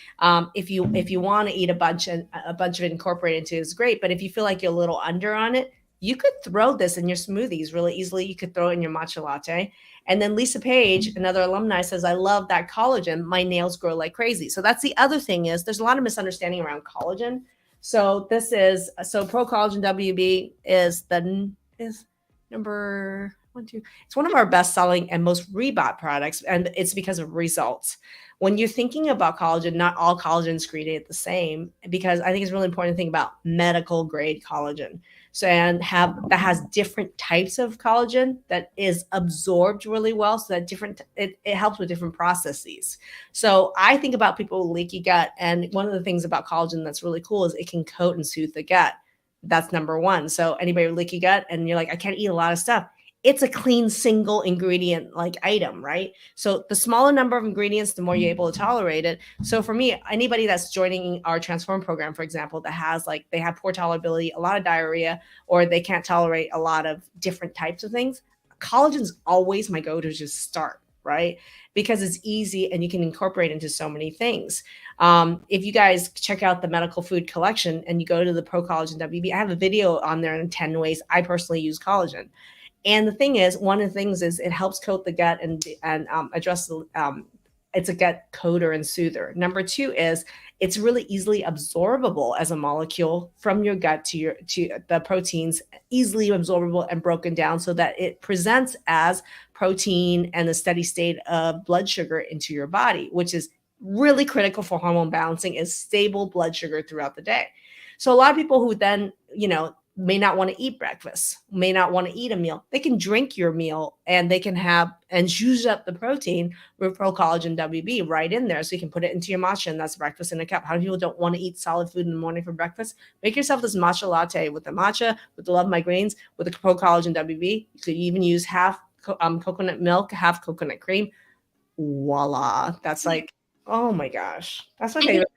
S2: If you want to eat a bunch of it incorporated into it is great. But if you feel like you're a little under on it, you could throw this in your smoothies really easily. You could throw it in your matcha latte. And then Lisa Page, another alumni, says, I love that collagen. My nails grow like crazy. So that's the other thing, is there's a lot of misunderstanding around collagen. So Pro Collagen WB is number 1, 2. It's one of our best selling and most rebought products, and it's because of results. When you're thinking about collagen, not all collagen is created the same, because I think it's really important to think about medical grade collagen. So that has different types of collagen that is absorbed really well, so that it helps with different processes. So I think about people with leaky gut, and one of the things about collagen that's really cool is it can coat and soothe the gut. That's number one. So anybody with leaky gut and you're like, I can't eat a lot of stuff, it's a clean single ingredient like item, right? So the smaller number of ingredients, the more you're able to tolerate it. So for me, anybody that's joining our Transform program, for example, that has they have poor tolerability, a lot of diarrhea, or they can't tolerate a lot of different types of things, collagen's always my go-to to just start, right? Because it's easy and you can incorporate into so many things. If you guys check out the medical food collection and you go to the Pro Collagen WB, I have a video on there in 10 ways I personally use collagen. And the thing is, one of the things is it helps coat the gut and address it's a gut coater and soother. Number 2 is it's really easily absorbable as a molecule from your gut to the proteins, easily absorbable and broken down so that it presents as protein and a steady state of blood sugar into your body, which is really critical for hormone balancing, is stable blood sugar throughout the day. So a lot of people who then, may not want to eat breakfast, may not want to eat a meal. They can drink your meal and they can have and use up the protein with Pro Collagen WB right in there. So you can put it into your matcha, and that's breakfast in a cup. How many people don't want to eat solid food in the morning for breakfast? Make yourself this matcha latte with the matcha, with the Love My Greens, with the Pro Collagen WB. You could even use half coconut milk, half coconut cream. Voila. That's like, oh my gosh. That's my favorite.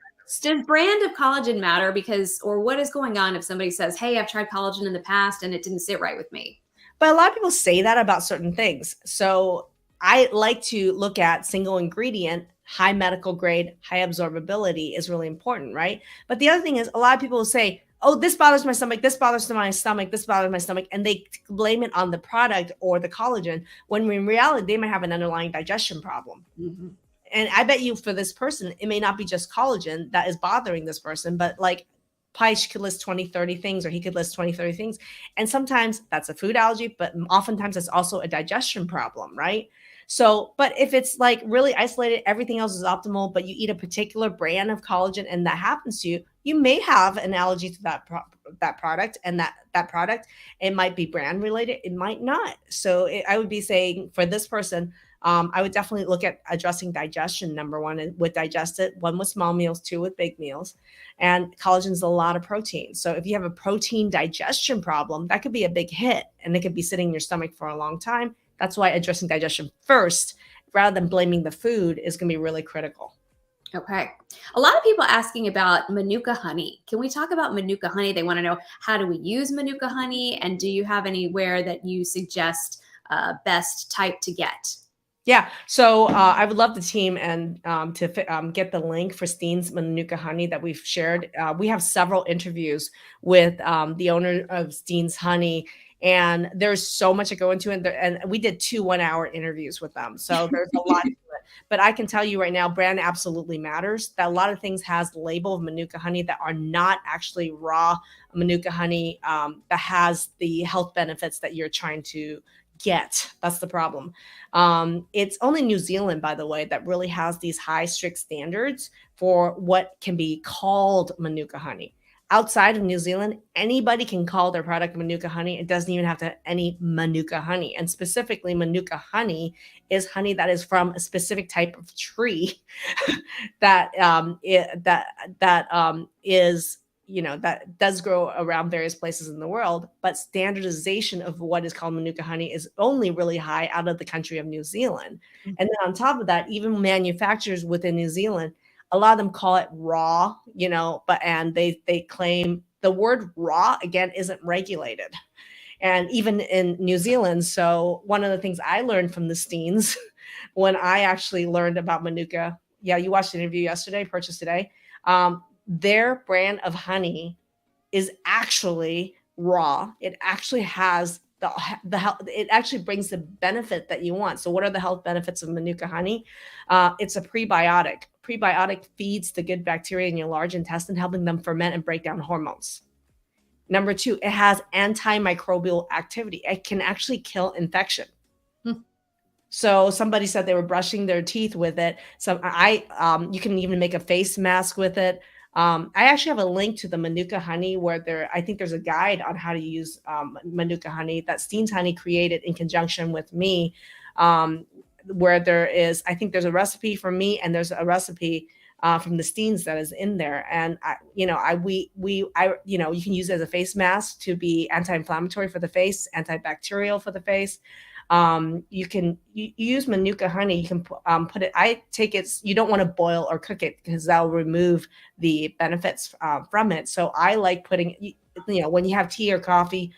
S1: Does brand of collagen matter? Because, or what is going on if somebody says, hey, I've tried collagen in the past and it didn't sit right with me?
S2: But a lot of people say that about certain things. So I like to look at single ingredient, high medical grade, high absorbability is really important, right? But the other thing is a lot of people will say, oh, this bothers my stomach, this bothers my stomach, this bothers my stomach. And they blame it on the product or the collagen, when in reality, they might have an underlying digestion problem. Mm-hmm. And I bet you for this person, it may not be just collagen that is bothering this person, but like probably she could list 20, 30 things, or he could list 20, 30 things. And sometimes that's a food allergy, but oftentimes it's also a digestion problem, right? So, but if it's like really isolated, everything else is optimal, but you eat a particular brand of collagen and that happens to you, you may have an allergy to that product, and that product, it might be brand related, it might not. So I would be saying for this person, I would definitely look at addressing digestion, number one, and with digested, one with small meals, two with big meals. And collagen is a lot of protein. So if you have a protein digestion problem, that could be a big hit, and it could be sitting in your stomach for a long time. That's why addressing digestion first, rather than blaming the food, is going to be really critical.
S1: Okay. A lot of people asking about Manuka honey. Can we talk about Manuka honey? They want to know, how do we use Manuka honey? And do you have anywhere that you suggest best type to get?
S2: Yeah, so I would love the team and to get the link for Steen's Manuka honey that we've shared. We have several interviews with the owner of Steen's Honey, and there's so much to go into it. And we did 2 1-hour interviews with them, so there's a lot to it. But I can tell you right now, brand absolutely matters. That a lot of things has the label of Manuka honey that are not actually raw Manuka honey that has the health benefits that you're trying to get. That's the problem. It's only New Zealand, by the way, that really has these high, strict standards for what can be called Manuka honey. Outside of New Zealand, anybody can call their product Manuka honey. It doesn't even have to any Manuka honey. And specifically, Manuka honey is honey that is from a specific type of tree that is, you know, that does grow around various places in the world, but standardization of what is called Manuka honey is only really high out of the country of New Zealand. Mm-hmm. And then on top of that, even manufacturers within New Zealand, a lot of them call it raw, you know, and they claim the word raw, again, isn't regulated. And even in New Zealand. So one of the things I learned from the Steens when I actually learned about Manuka, yeah, you watched the interview yesterday, purchased today, their brand of honey is actually raw. It actually has the health. It actually brings the benefit that you want. So what are the health benefits of Manuka honey? It's a prebiotic. Prebiotic feeds the good bacteria in your large intestine, helping them ferment and break down hormones. Number 2, it has antimicrobial activity. It can actually kill infection. So somebody said they were brushing their teeth with it. So you can even make a face mask with it. I actually have a link to the Manuka honey where I think there's a guide on how to use Manuka honey that Steen's Honey created in conjunction with me, where I think there's a recipe for me and there's a recipe from the Steens that is in there. And you can use it as a face mask to be anti-inflammatory for the face, antibacterial for the face. You use Manuka honey. You can put it. I take it. You don't want to boil or cook it because that will remove the benefits from it. So I like putting. When you have tea or coffee,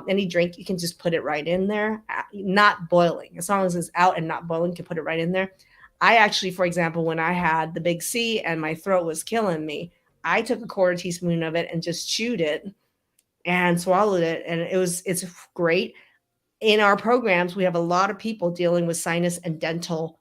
S2: any drink, you can just put it right in there, not boiling. As long as it's out and not boiling, you can put it right in there. I actually, for example, when I had the big C and my throat was killing me, I took a 1/4 teaspoon of it and just chewed it and swallowed it, and it's great. In our programs, we have a lot of people dealing with sinus and dental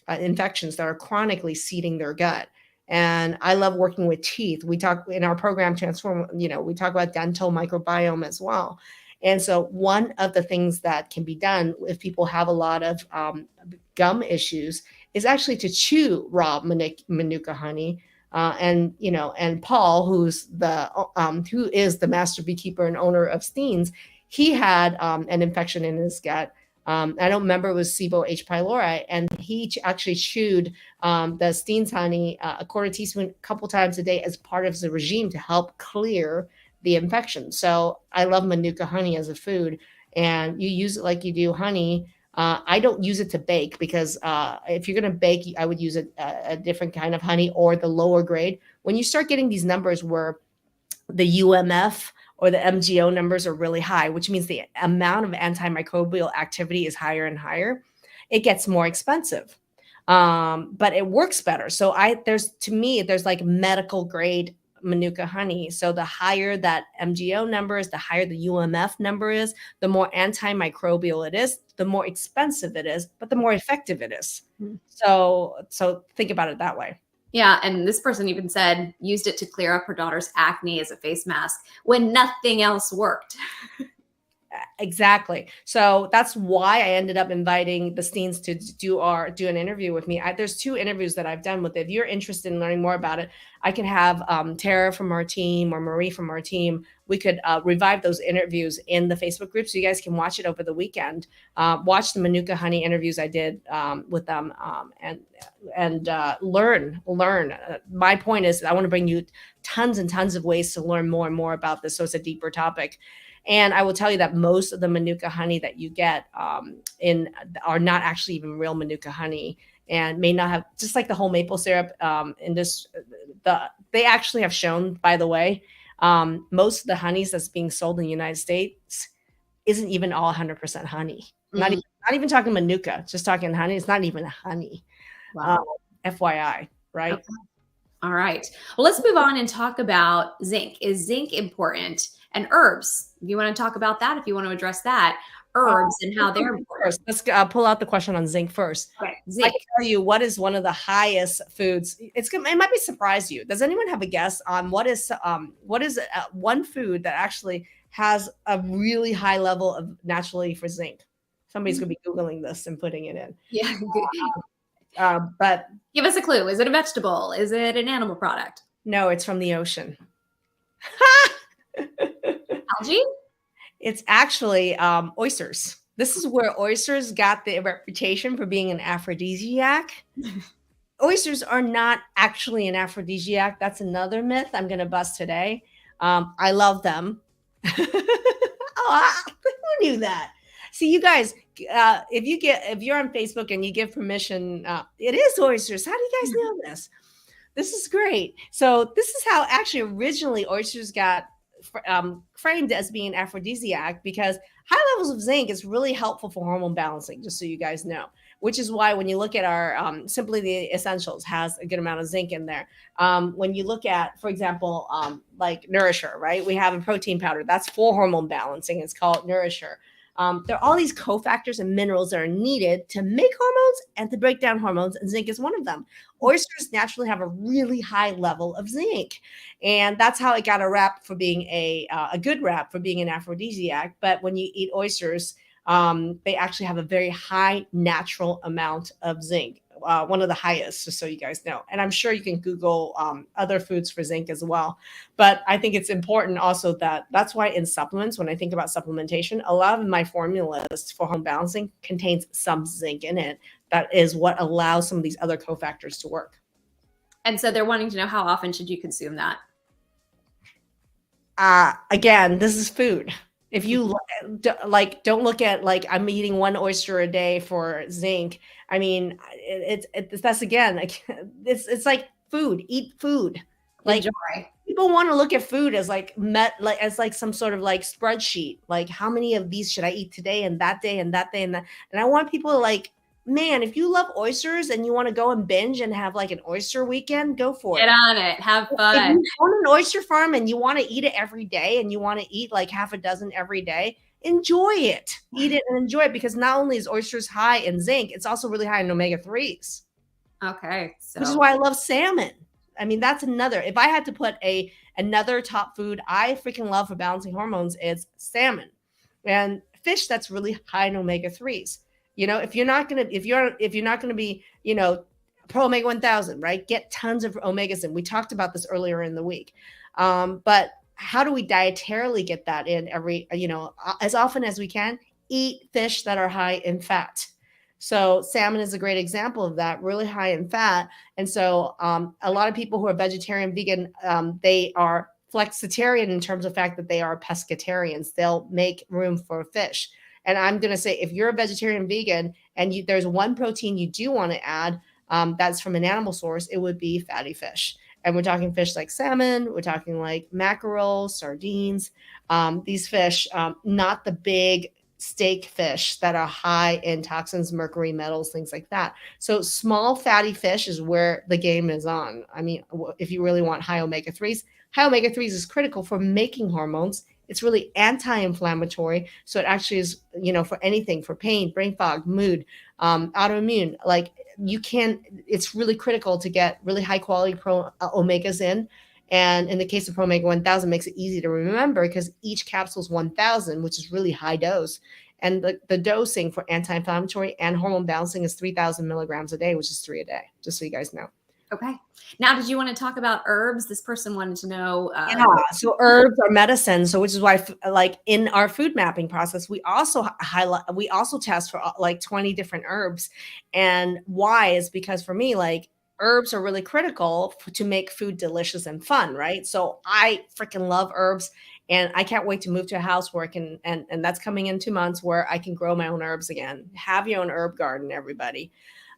S2: infections that are chronically seeding their gut. And I love working with teeth. We talk in our program Transform, we talk about dental microbiome as well. And so one of the things that can be done if people have a lot of gum issues is actually to chew raw Manuka honey And Paul, who is the master beekeeper and owner of Steen's, he had an infection in his gut. I don't remember, it was SIBO H. pylori, and he actually chewed the Steen's honey a quarter teaspoon a couple times a day as part of the regime to help clear the infection. So I love Manuka honey as a food, and you use it like you do honey. I don't use it to bake because if you're going to bake, I would use a different kind of honey or the lower grade. When you start getting these numbers where the UMF or the MGO numbers are really high, which means the amount of antimicrobial activity is higher and higher, it gets more expensive. But it works better. So there's like medical grade Manuka honey. So the higher that MGO number is, the higher the UMF number is, the more antimicrobial it is, the more expensive it is, but the more effective it is. Mm-hmm. So think about it that way.
S1: Yeah. And this person even said, used it to clear up her daughter's acne as a face mask when nothing else worked.
S2: Exactly. So that's why I ended up inviting the Steens to do an interview with me. There's 2 interviews that I've done with it. If you're interested in learning more about it, I can have Tara from our team or Marie from our team. We could revive those interviews in the Facebook group so you guys can watch it over the weekend. Watch the Manuka honey interviews I did with them and learn. My point is I want to bring you tons and tons of ways to learn more and more about this. So it's a deeper topic. And I will tell you that most of the Manuka honey that you get are not actually even real Manuka honey, and may not have, just like the whole maple syrup they actually have shown, by the way, most of the honeys that's being sold in the United States isn't even all 100% honey. Mm-hmm. Not even talking Manuka, just talking honey. It's not even honey. Wow. FYI, right?
S1: Okay. All right. Well, let's move on and talk about zinc. Is zinc important? And herbs. If you want to talk about that, if you want to address that, herbs and how they're important.
S2: Let's pull out the question on zinc first.
S1: Okay. Zinc.
S2: I can tell you what is one of the highest foods. It might be surprise you. Does anyone have a guess on what is one food that actually has a really high level of naturally for zinc? Somebody's going to be Googling this and putting it in.
S1: Yeah.
S2: But
S1: give us a clue. Is it a vegetable? Is it an animal product?
S2: No, it's from the ocean.
S1: Algae?
S2: It's actually oysters. This is where oysters got the reputation for being an aphrodisiac. Oysters are not actually an aphrodisiac. That's another myth I'm going to bust today. I love them. Who knew that? See, you guys, if you're on Facebook and you give permission, it is oysters. How do you guys know this? This is great. So this is how actually originally oysters got framed as being an aphrodisiac, because high levels of zinc is really helpful for hormone balancing, just so you guys know, which is why when you look at our Simply the Essentials has a good amount of zinc in there. When you look at, for example, like Nourisher, right? We have a protein powder that's for hormone balancing. It's called Nourisher. There are all these cofactors and minerals that are needed to make hormones and to break down hormones, and zinc is one of them. Oysters naturally have a really high level of zinc, and that's how it got a rap for being a good rap for being an aphrodisiac. But when you eat oysters, they actually have a very high natural amount of zinc. One of the highest, just so you guys know. And I'm sure you can Google other foods for zinc as well. But I think it's important also that's why in supplements, when I think about supplementation, a lot of my formulas for hormone balancing contains some zinc in it. That is what allows some of these other cofactors to work.
S1: And so they're wanting to know, how often should you consume that?
S2: Again, this is food. If you don't look at like I'm eating 1 oyster a day for zinc. I mean, that's again, it's like food. Eat food. Like
S1: enjoy.
S2: People want to look at food as as some sort of like spreadsheet. Like how many of these should I eat today and that day and that day and that. And I want people to like, man, if you love oysters and you want to go and binge and have like an oyster weekend, go for it.
S1: Get on it. Have fun.
S2: If you own an oyster farm and you want to eat it every day and you want to eat like half a dozen every day, enjoy it. Eat it and enjoy it, because not only is oysters high in zinc, it's also really high in omega-3s.
S1: Okay.
S2: Which is why I love salmon. I mean, that's another. If I had to put another top food I freaking love for balancing hormones, it's salmon. And fish that's really high in omega-3s. You know, if you're not gonna be, Pro Omega 1000, right? Get tons of omegas in. We talked about this earlier in the week. But how do we dietarily get that in every, as often as we can? Eat fish that are high in fat. So salmon is a great example of that, really high in fat. And so a lot of people who are vegetarian, vegan, they are flexitarian in terms of the fact that they are pescatarians. They'll make room for fish. And I'm going to say, if you're a vegetarian, vegan, and there's one protein you do want to add, that's from an animal source, it would be fatty fish. And we're talking fish like salmon, we're talking like mackerel, sardines, these fish, not the big steak fish that are high in toxins, mercury, metals, things like that. So small fatty fish is where the game is on. I mean, if you really want high omega-3s is critical for making hormones. It's really anti-inflammatory. So it actually is, for anything, for pain, brain fog, mood, autoimmune, like it's really critical to get really high quality omegas in. And in the case of Pro Omega 1000, makes it easy to remember because each capsule is 1000, which is really high dose. And the dosing for anti-inflammatory and hormone balancing is 3000 milligrams a day, which is 3 a day, just so you guys know.
S1: Okay. Now, did you want to talk about herbs? This person wanted to know.
S2: So herbs are medicine. So which is why, like in our food mapping process, we also test for like 20 different herbs. And why is because for me, like herbs are really critical to make food delicious and fun, right? So I freaking love herbs. And I can't wait to move to a house where I can, and that's coming in 2 months, where I can grow my own herbs again. Have your own herb garden, everybody.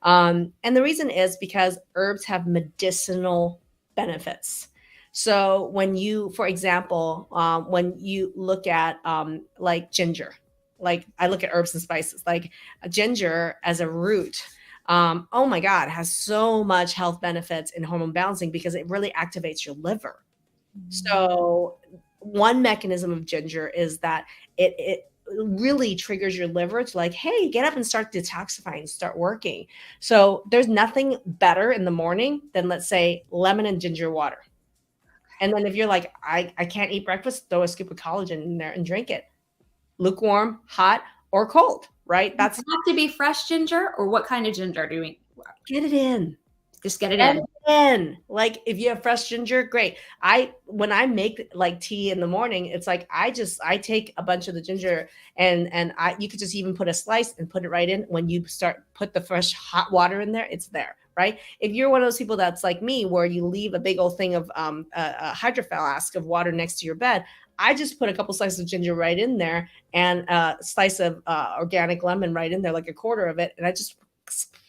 S2: And the reason is because herbs have medicinal benefits. So when you, for example, when you look at like ginger, like I look at herbs and spices, like ginger as a root, oh my God, has so much health benefits in hormone balancing because it really activates your liver. So one mechanism of ginger is that it really triggers your liver to like, hey, get up and start detoxifying, start working. So there's nothing better in the morning than, let's say, lemon and ginger water. And then if you're like, I can't eat breakfast, throw a scoop of collagen in there and drink it. Lukewarm, hot, or cold, right?
S1: That's have to be fresh ginger, or what kind of ginger do we
S2: get it in?
S1: Just get it in.
S2: Like if you have fresh ginger, great. When I make like tea in the morning, it's like I take a bunch of the ginger and you could just even put a slice and put it right in. When you put the fresh hot water in there, it's there, right? If you're one of those people that's like me, where you leave a big old thing of a hydro flask of water next to your bed, I just put a couple slices of ginger right in there and a slice of organic lemon right in there, like a quarter of it, and I just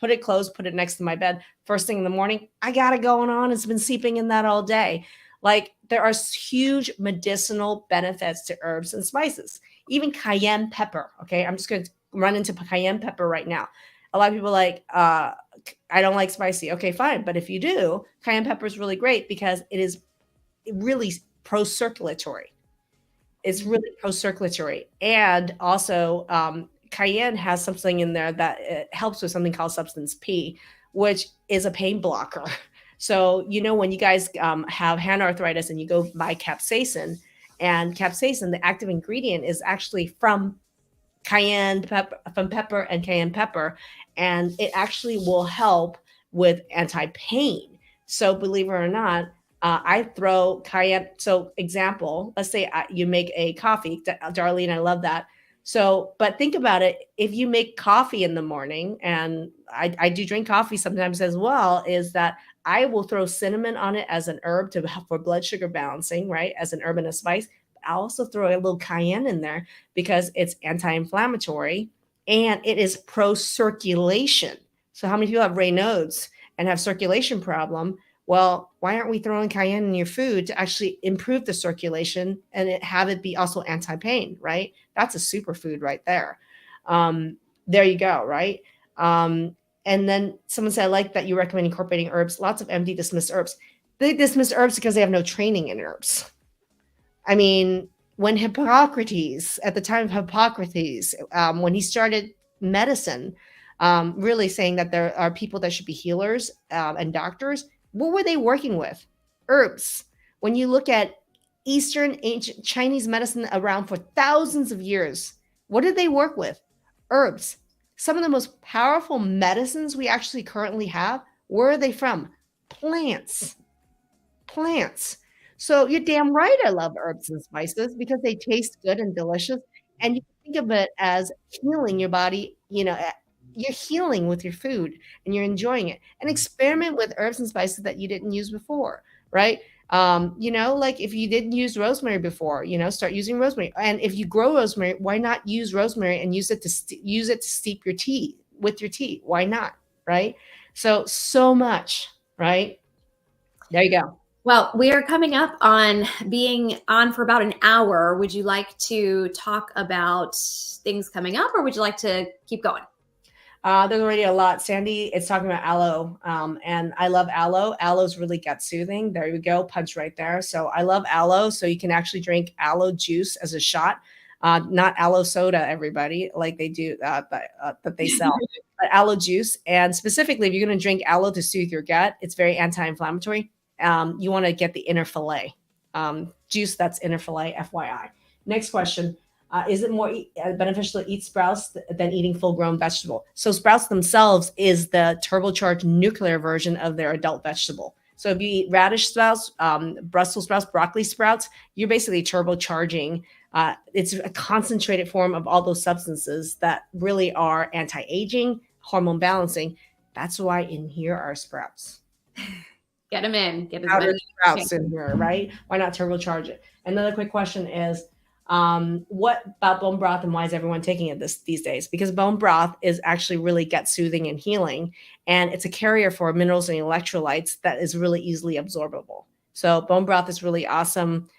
S2: put it closed, put it next to my bed. First thing in the morning, I got it going on. It's been seeping in that all day. Like there are huge medicinal benefits to herbs and spices, even cayenne pepper. Okay. I'm just going to run into cayenne pepper right now. A lot of people are like, I don't like spicy. Okay, fine. But if you do, cayenne pepper is really great because it is really pro-circulatory. It's really pro-circulatory. And also, cayenne has something in there that it helps with something called substance P, which is a pain blocker. So, when you guys have hand arthritis and you go buy capsaicin, and capsaicin, the active ingredient is actually from pepper and cayenne pepper, and it actually will help with anti-pain. So believe it or not, I throw cayenne. So example, let's say you make a coffee, Darlene, I love that. So, but think about it. If you make coffee in the morning, and I do drink coffee sometimes as well, is that I will throw cinnamon on it as an herb to help for blood sugar balancing, right? As an herb and a spice. I'll also throw a little cayenne in there because it's anti-inflammatory and it is pro-circulation. So how many people have Raynaud's and have circulation problem? Well, why aren't we throwing cayenne in your food to actually improve the circulation and have it be also anti-pain, right? That's a superfood right there. There you go, right? And then someone said, I like that you recommend incorporating herbs. Lots of MD dismiss herbs. They dismiss herbs because they have no training in herbs. I mean, when Hippocrates, at the time of Hippocrates, when he started medicine, really saying that there are people that should be healers and doctors, what were they working with? Herbs. When you look at Eastern ancient Chinese medicine around for thousands of years, what did they work with? Herbs. Some of the most powerful medicines we actually currently have Where are they from? Plants. Plants. So you're damn right I love herbs and spices because they taste good and delicious. And you can think of it as healing your body. You're healing with your food and you're enjoying it. And experiment with herbs and spices that you didn't use before, right? Like if you didn't use rosemary before, start using rosemary. And if you grow rosemary, why not use rosemary and use it to steep your tea with your tea? Why not? Right? So much, right? There you go.
S1: Well, we are coming up on being on for about an hour. Would you like to talk about things coming up, or would you like to keep going?
S2: There's already a lot. Sandy is talking about aloe, and I love aloe. Aloe is really gut soothing. There you go, punch right there. So I love aloe. So you can actually drink aloe juice as a shot, not aloe soda, everybody, like they do that they sell, but aloe juice. And specifically, if you're going to drink aloe to soothe your gut, it's very anti-inflammatory. You want to get the inner fillet juice. That's inner fillet, FYI. Next question. Is it more beneficial to eat sprouts than eating full-grown vegetable? So sprouts themselves is the turbocharged nuclear version of their adult vegetable. So if you eat radish sprouts, Brussels sprouts, broccoli sprouts, you're basically turbocharging. It's a concentrated form of all those substances that really are anti-aging, hormone balancing. That's why in here are sprouts.
S1: Get them in. Get as
S2: Powdered
S1: many
S2: sprouts in here, right? Why not turbocharge it? Another quick question is, what about bone broth and why is everyone taking it these days? Because bone broth is actually really gut soothing and healing, and it's a carrier for minerals and electrolytes that is really easily absorbable. So bone broth is really awesome.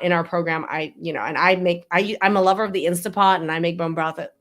S2: In our program, I'm a lover of the Instapot, and I make bone broth at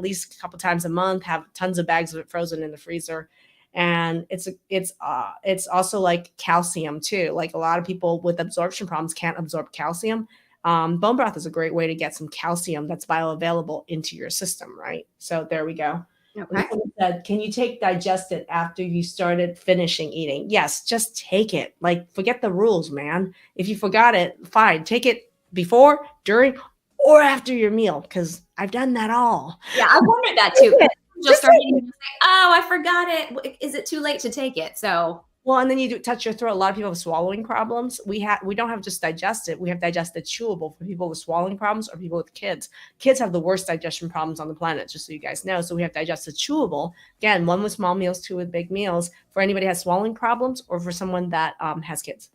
S2: least a couple times a month. Have tons of bags of it frozen in the freezer. And it's also like calcium too. Like a lot of people with absorption problems can't absorb calcium. Bone broth is a great way to get some calcium that's bioavailable into your system, right? So there we go.
S1: Okay.
S2: Someone said, can you digest it after you started finishing eating? Yes, just take it. Like, forget the rules, man. If you forgot it, fine. Take it before, during, or after your meal, because I've done that all.
S1: Yeah, I wondered that too. Just start eating and say, oh, I forgot it. Is it too late to take it? So
S2: well, and then you touch your throat. A lot of people have swallowing problems. We don't have just digested. We have digested chewable for people with swallowing problems or people with kids. Kids have the worst digestion problems on the planet, just so you guys know. So we have digested chewable. Again, one with small meals, two with big meals. For anybody who has swallowing problems or for someone that has kids.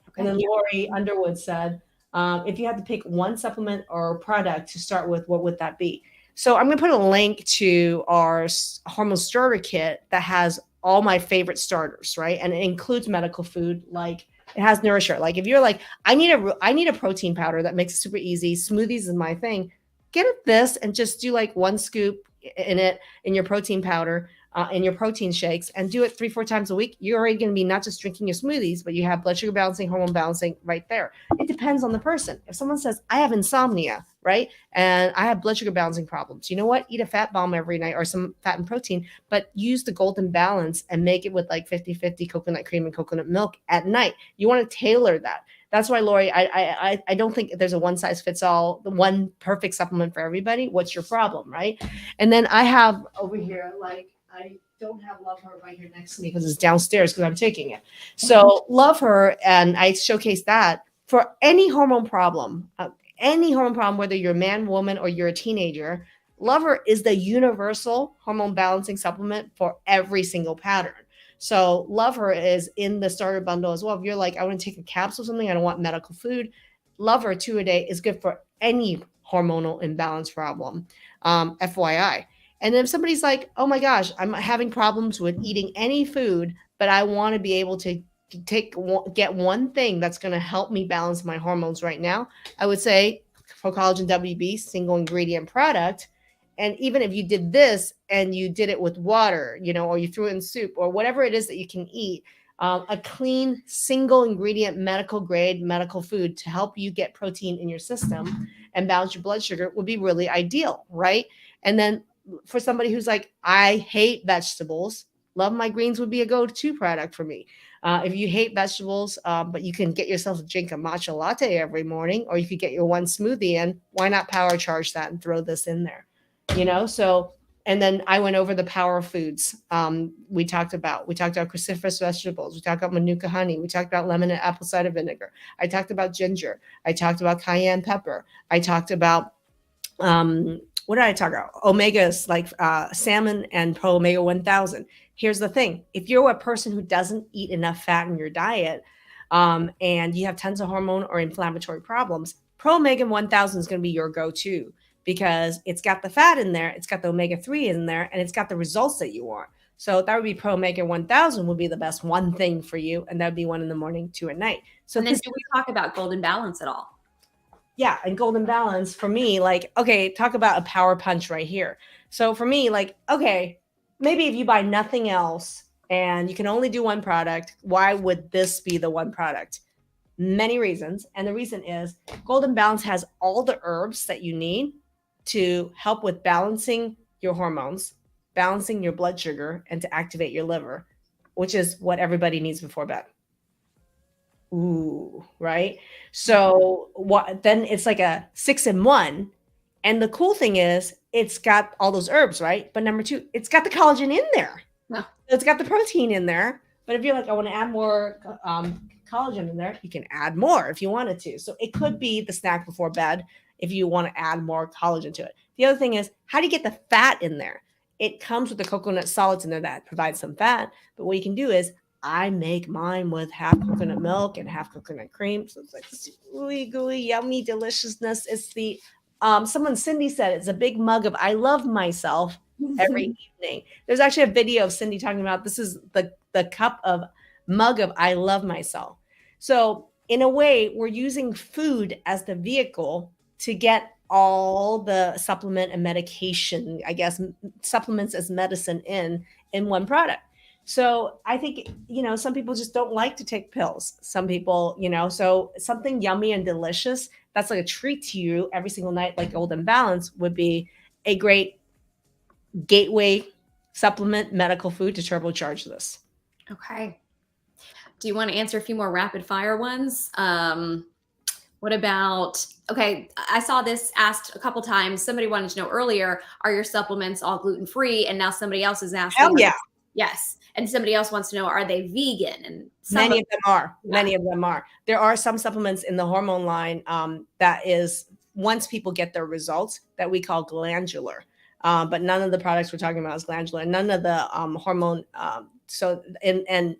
S2: Okay. And then Lori Underwood said, if you had to pick one supplement or product to start with, what would that be? So I'm going to put a link to our hormone starter kit that has all my favorite starters, right? And it includes medical food, like it has Nourisher. Like if you're like, I need a protein powder that makes it super easy. Smoothies is my thing. Get this and just do like one scoop in your protein powder, in your protein shakes, and do it 3-4 times a week. You're already going to be not just drinking your smoothies, but you have blood sugar balancing, hormone balancing right there. It depends on the person. If someone says, I have insomnia, right? And I have blood sugar balancing problems. You know what? Eat a fat bomb every night or some fat and protein, but use the golden balance and make it with like 50-50 coconut cream and coconut milk at night. You want to tailor that. That's why, Lori, I don't think there's a one size fits all, the one perfect supplement for everybody. What's your problem, right? And then I have over here, like, I don't have Love Her right here next to me because it's downstairs because I'm taking it. So Love Her, and I showcase that for any hormone problem, whether you're a man, woman, or you're a teenager. Love Her is the universal hormone balancing supplement for every single pattern. So Love Her is in the starter bundle as well. If you're like, I want to take a capsule or something, I don't want medical food, Love Her 2 a day is good for any hormonal imbalance problem, FYI. And then if somebody's like, oh my gosh, I'm having problems with eating any food, but I want to be able to get one thing that's going to help me balance my hormones right now, I would say for collagen WB, single ingredient product. And even if you did this and you did it with water, or you threw it in soup or whatever it is that you can eat, a clean single ingredient medical grade medical food to help you get protein in your system and balance your blood sugar would be really ideal, right? And then for somebody who's like, I hate vegetables, Love My Greens would be a go-to product for me. If you hate vegetables, but you can get yourself a drink a matcha latte every morning, or you could get your one smoothie in, why not power charge that and throw this in there? So And then I went over the power foods. We talked about cruciferous vegetables. We talked about manuka honey. We talked about lemon and apple cider vinegar. I talked about ginger. I talked about cayenne pepper. I talked about what did I talk about? Omegas like salmon and Pro Omega 1000. Here's the thing. If you're a person who doesn't eat enough fat in your diet and you have tons of hormone or inflammatory problems, Pro Omega 1000 is going to be your go-to because it's got the fat in there, it's got the omega-3 in there, and it's got the results that you want. So that would be Pro Omega 1000 would be the best one thing for you. And that would be 1 in the morning, 2 at night. So
S1: and then do we talk about Golden Balance at all?
S2: Yeah. And Golden Balance for me, like, okay, talk about a power punch right here. So for me, like, okay, maybe if you buy nothing else and you can only do one product, why would this be the one product? Many reasons. And the reason is Golden Balance has all the herbs that you need to help with balancing your hormones, balancing your blood sugar, and to activate your liver, which is what everybody needs before bed. Ooh, right? So what then it's like a 6-in-1. And the cool thing is it's got all those herbs, right? But number 2, it's got the collagen in there.
S1: No.
S2: It's got the protein in there. But if you're like, I want to add more collagen in there, you can add more if you wanted to. So it could be the snack before bed if you want to add more collagen to it. The other thing is, how do you get the fat in there? It comes with the coconut solids in there that provide some fat. But what you can do is I make mine with half coconut milk and half coconut cream. So it's like this ooey gooey, yummy deliciousness. It's the Cindy said it's a big mug of I love myself every evening. There's actually a video of Cindy talking about this is the cup of mug of I love myself. So in a way, we're using food as the vehicle to get all the supplement and medication, I guess, supplements as medicine in one product. So I think, some people just don't like to take pills. Some people, so something yummy and delicious that's like a treat to you every single night, like Golden Balance, would be a great gateway supplement medical food to turbocharge this.
S1: Okay. Do you want to answer a few more rapid fire ones? What about, okay, I saw this asked a couple times. Somebody wanted to know earlier, are your supplements all gluten-free? And now somebody else is asking.
S2: Hell yeah.
S1: Yes. And somebody else wants to know, are they vegan? And
S2: many of them are. Yeah. Many of them are. There are some supplements in the hormone line that is, once people get their results, that we call glandular. But none of the products we're talking about is glandular. None of the hormone. And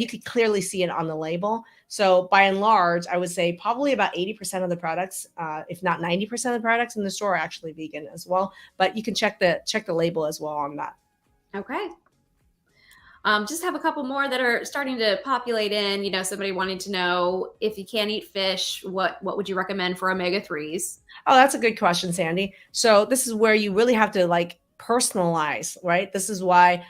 S2: you could clearly see it on the label. So by and large, I would say probably about 80% of the products, if not 90% of the products in the store are actually vegan as well. But you can check the label as well on that.
S1: Okay. Just have a couple more that are starting to populate in, somebody wanting to know if you can't eat fish, what would you recommend for omega-3s?
S2: Oh, that's a good question, Sandy. So this is where you really have to personalize, right? This is why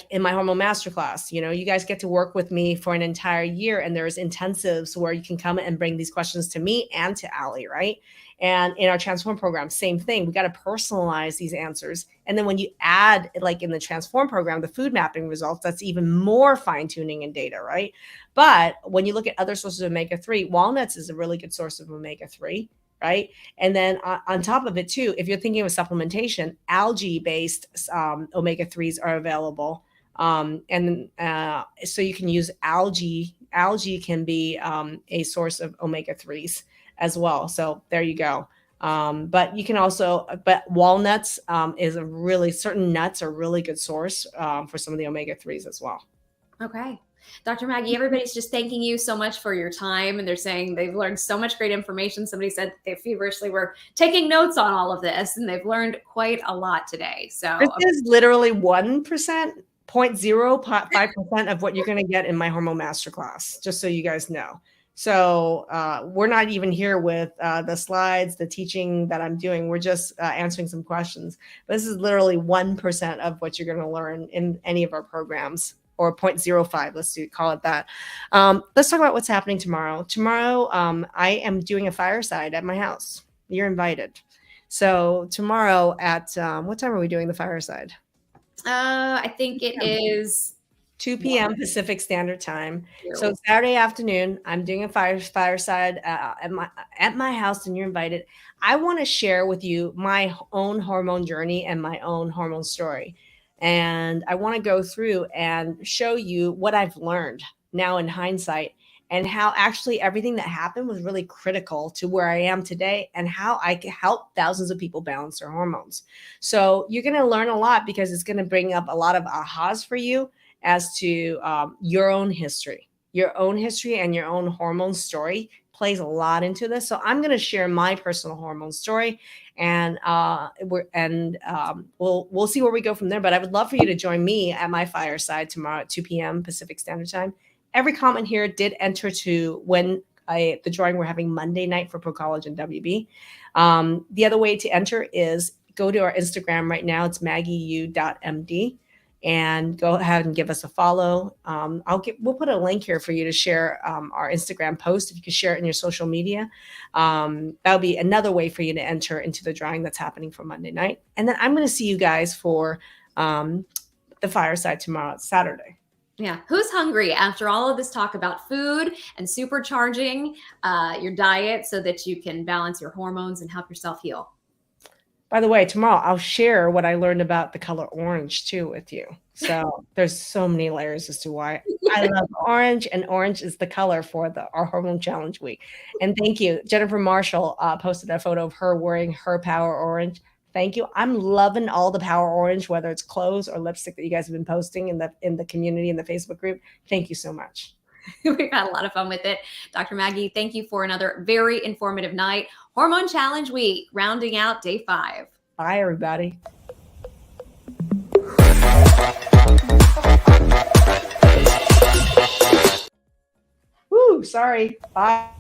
S2: in my hormone masterclass, you guys get to work with me for an entire year, and there's intensives where you can come and bring these questions to me and to Allie, right? And in our Transform program, same thing. We got to personalize these answers. And then when you add, in the Transform program, the food mapping results, that's even more fine tuning in data, right? But when you look at other sources of omega-3, walnuts is a really good source of omega-3. Right. And then on top of it, too, if you're thinking of supplementation, algae-based omega-3s are available. So you can use algae. Algae can be a source of omega-3s as well. So there you go. But you can also, walnuts is certain nuts are a really good source for some of the omega-3s as well.
S1: Okay. Dr. Maggie, everybody's just thanking you so much for your time. And they're saying they've learned so much great information. Somebody said they feverishly were taking notes on all of this, and they've learned quite a lot today. So
S2: this is literally 1%, 0.05% of what you're going to get in my hormone masterclass, just so you guys know. So we're not even here with the slides, the teaching that I'm doing. We're just answering some questions. But this is literally 1% of what you're going to learn in any of our programs. Or 0.05, call it that. Let's talk about what's happening tomorrow. Tomorrow, I am doing a fireside at my house. You're invited. So tomorrow at, what time are we doing the fireside?
S1: I think it is
S2: 2 p.m. Pacific Standard Time.
S1: Ew.
S2: So Saturday afternoon, I'm doing a fireside at my house, and you're invited. I want to share with you my own hormone journey and my own hormone story. And I want to go through and show you what I've learned now in hindsight, and how actually everything that happened was really critical to where I am today, and how I can help thousands of people balance their hormones. So you're going to learn a lot, because it's going to bring up a lot of ahas for you as to your own history. Your own history and your own hormone story plays a lot into this. So I'm going to share my personal hormone story, and we'll see where we go from there. But I would love for you to join me at my fireside tomorrow at 2 p.m. Pacific Standard Time. Every comment here did enter to when the drawing we're having Monday night for Pro College and WB. The other way to enter is go to our Instagram right now. It's maggieyu.md. And go ahead and give us a follow. We'll put a link here for you to share our Instagram post. If you could share it in your social media, that'll be another way for you to enter into the drawing that's happening for Monday night. And then I'm going to see you guys for the fireside tomorrow, Saturday.
S1: Yeah. Who's hungry after all of this talk about food and supercharging your diet so that you can balance your hormones and help yourself heal?
S2: By the way, tomorrow I'll share what I learned about the color orange too with you. So there's so many layers as to why I love orange, and orange is the color for our Hormone Challenge Week. And thank you. Jennifer Marshall posted a photo of her wearing her Power Orange. Thank you. I'm loving all the Power Orange, whether it's clothes or lipstick that you guys have been posting in the community, in the Facebook group. Thank you so much.
S1: We've had a lot of fun with it. Dr. Maggie, thank you for another very informative night. Hormone Challenge Week, rounding out day 5.
S2: Bye, everybody. Woo, sorry. Bye.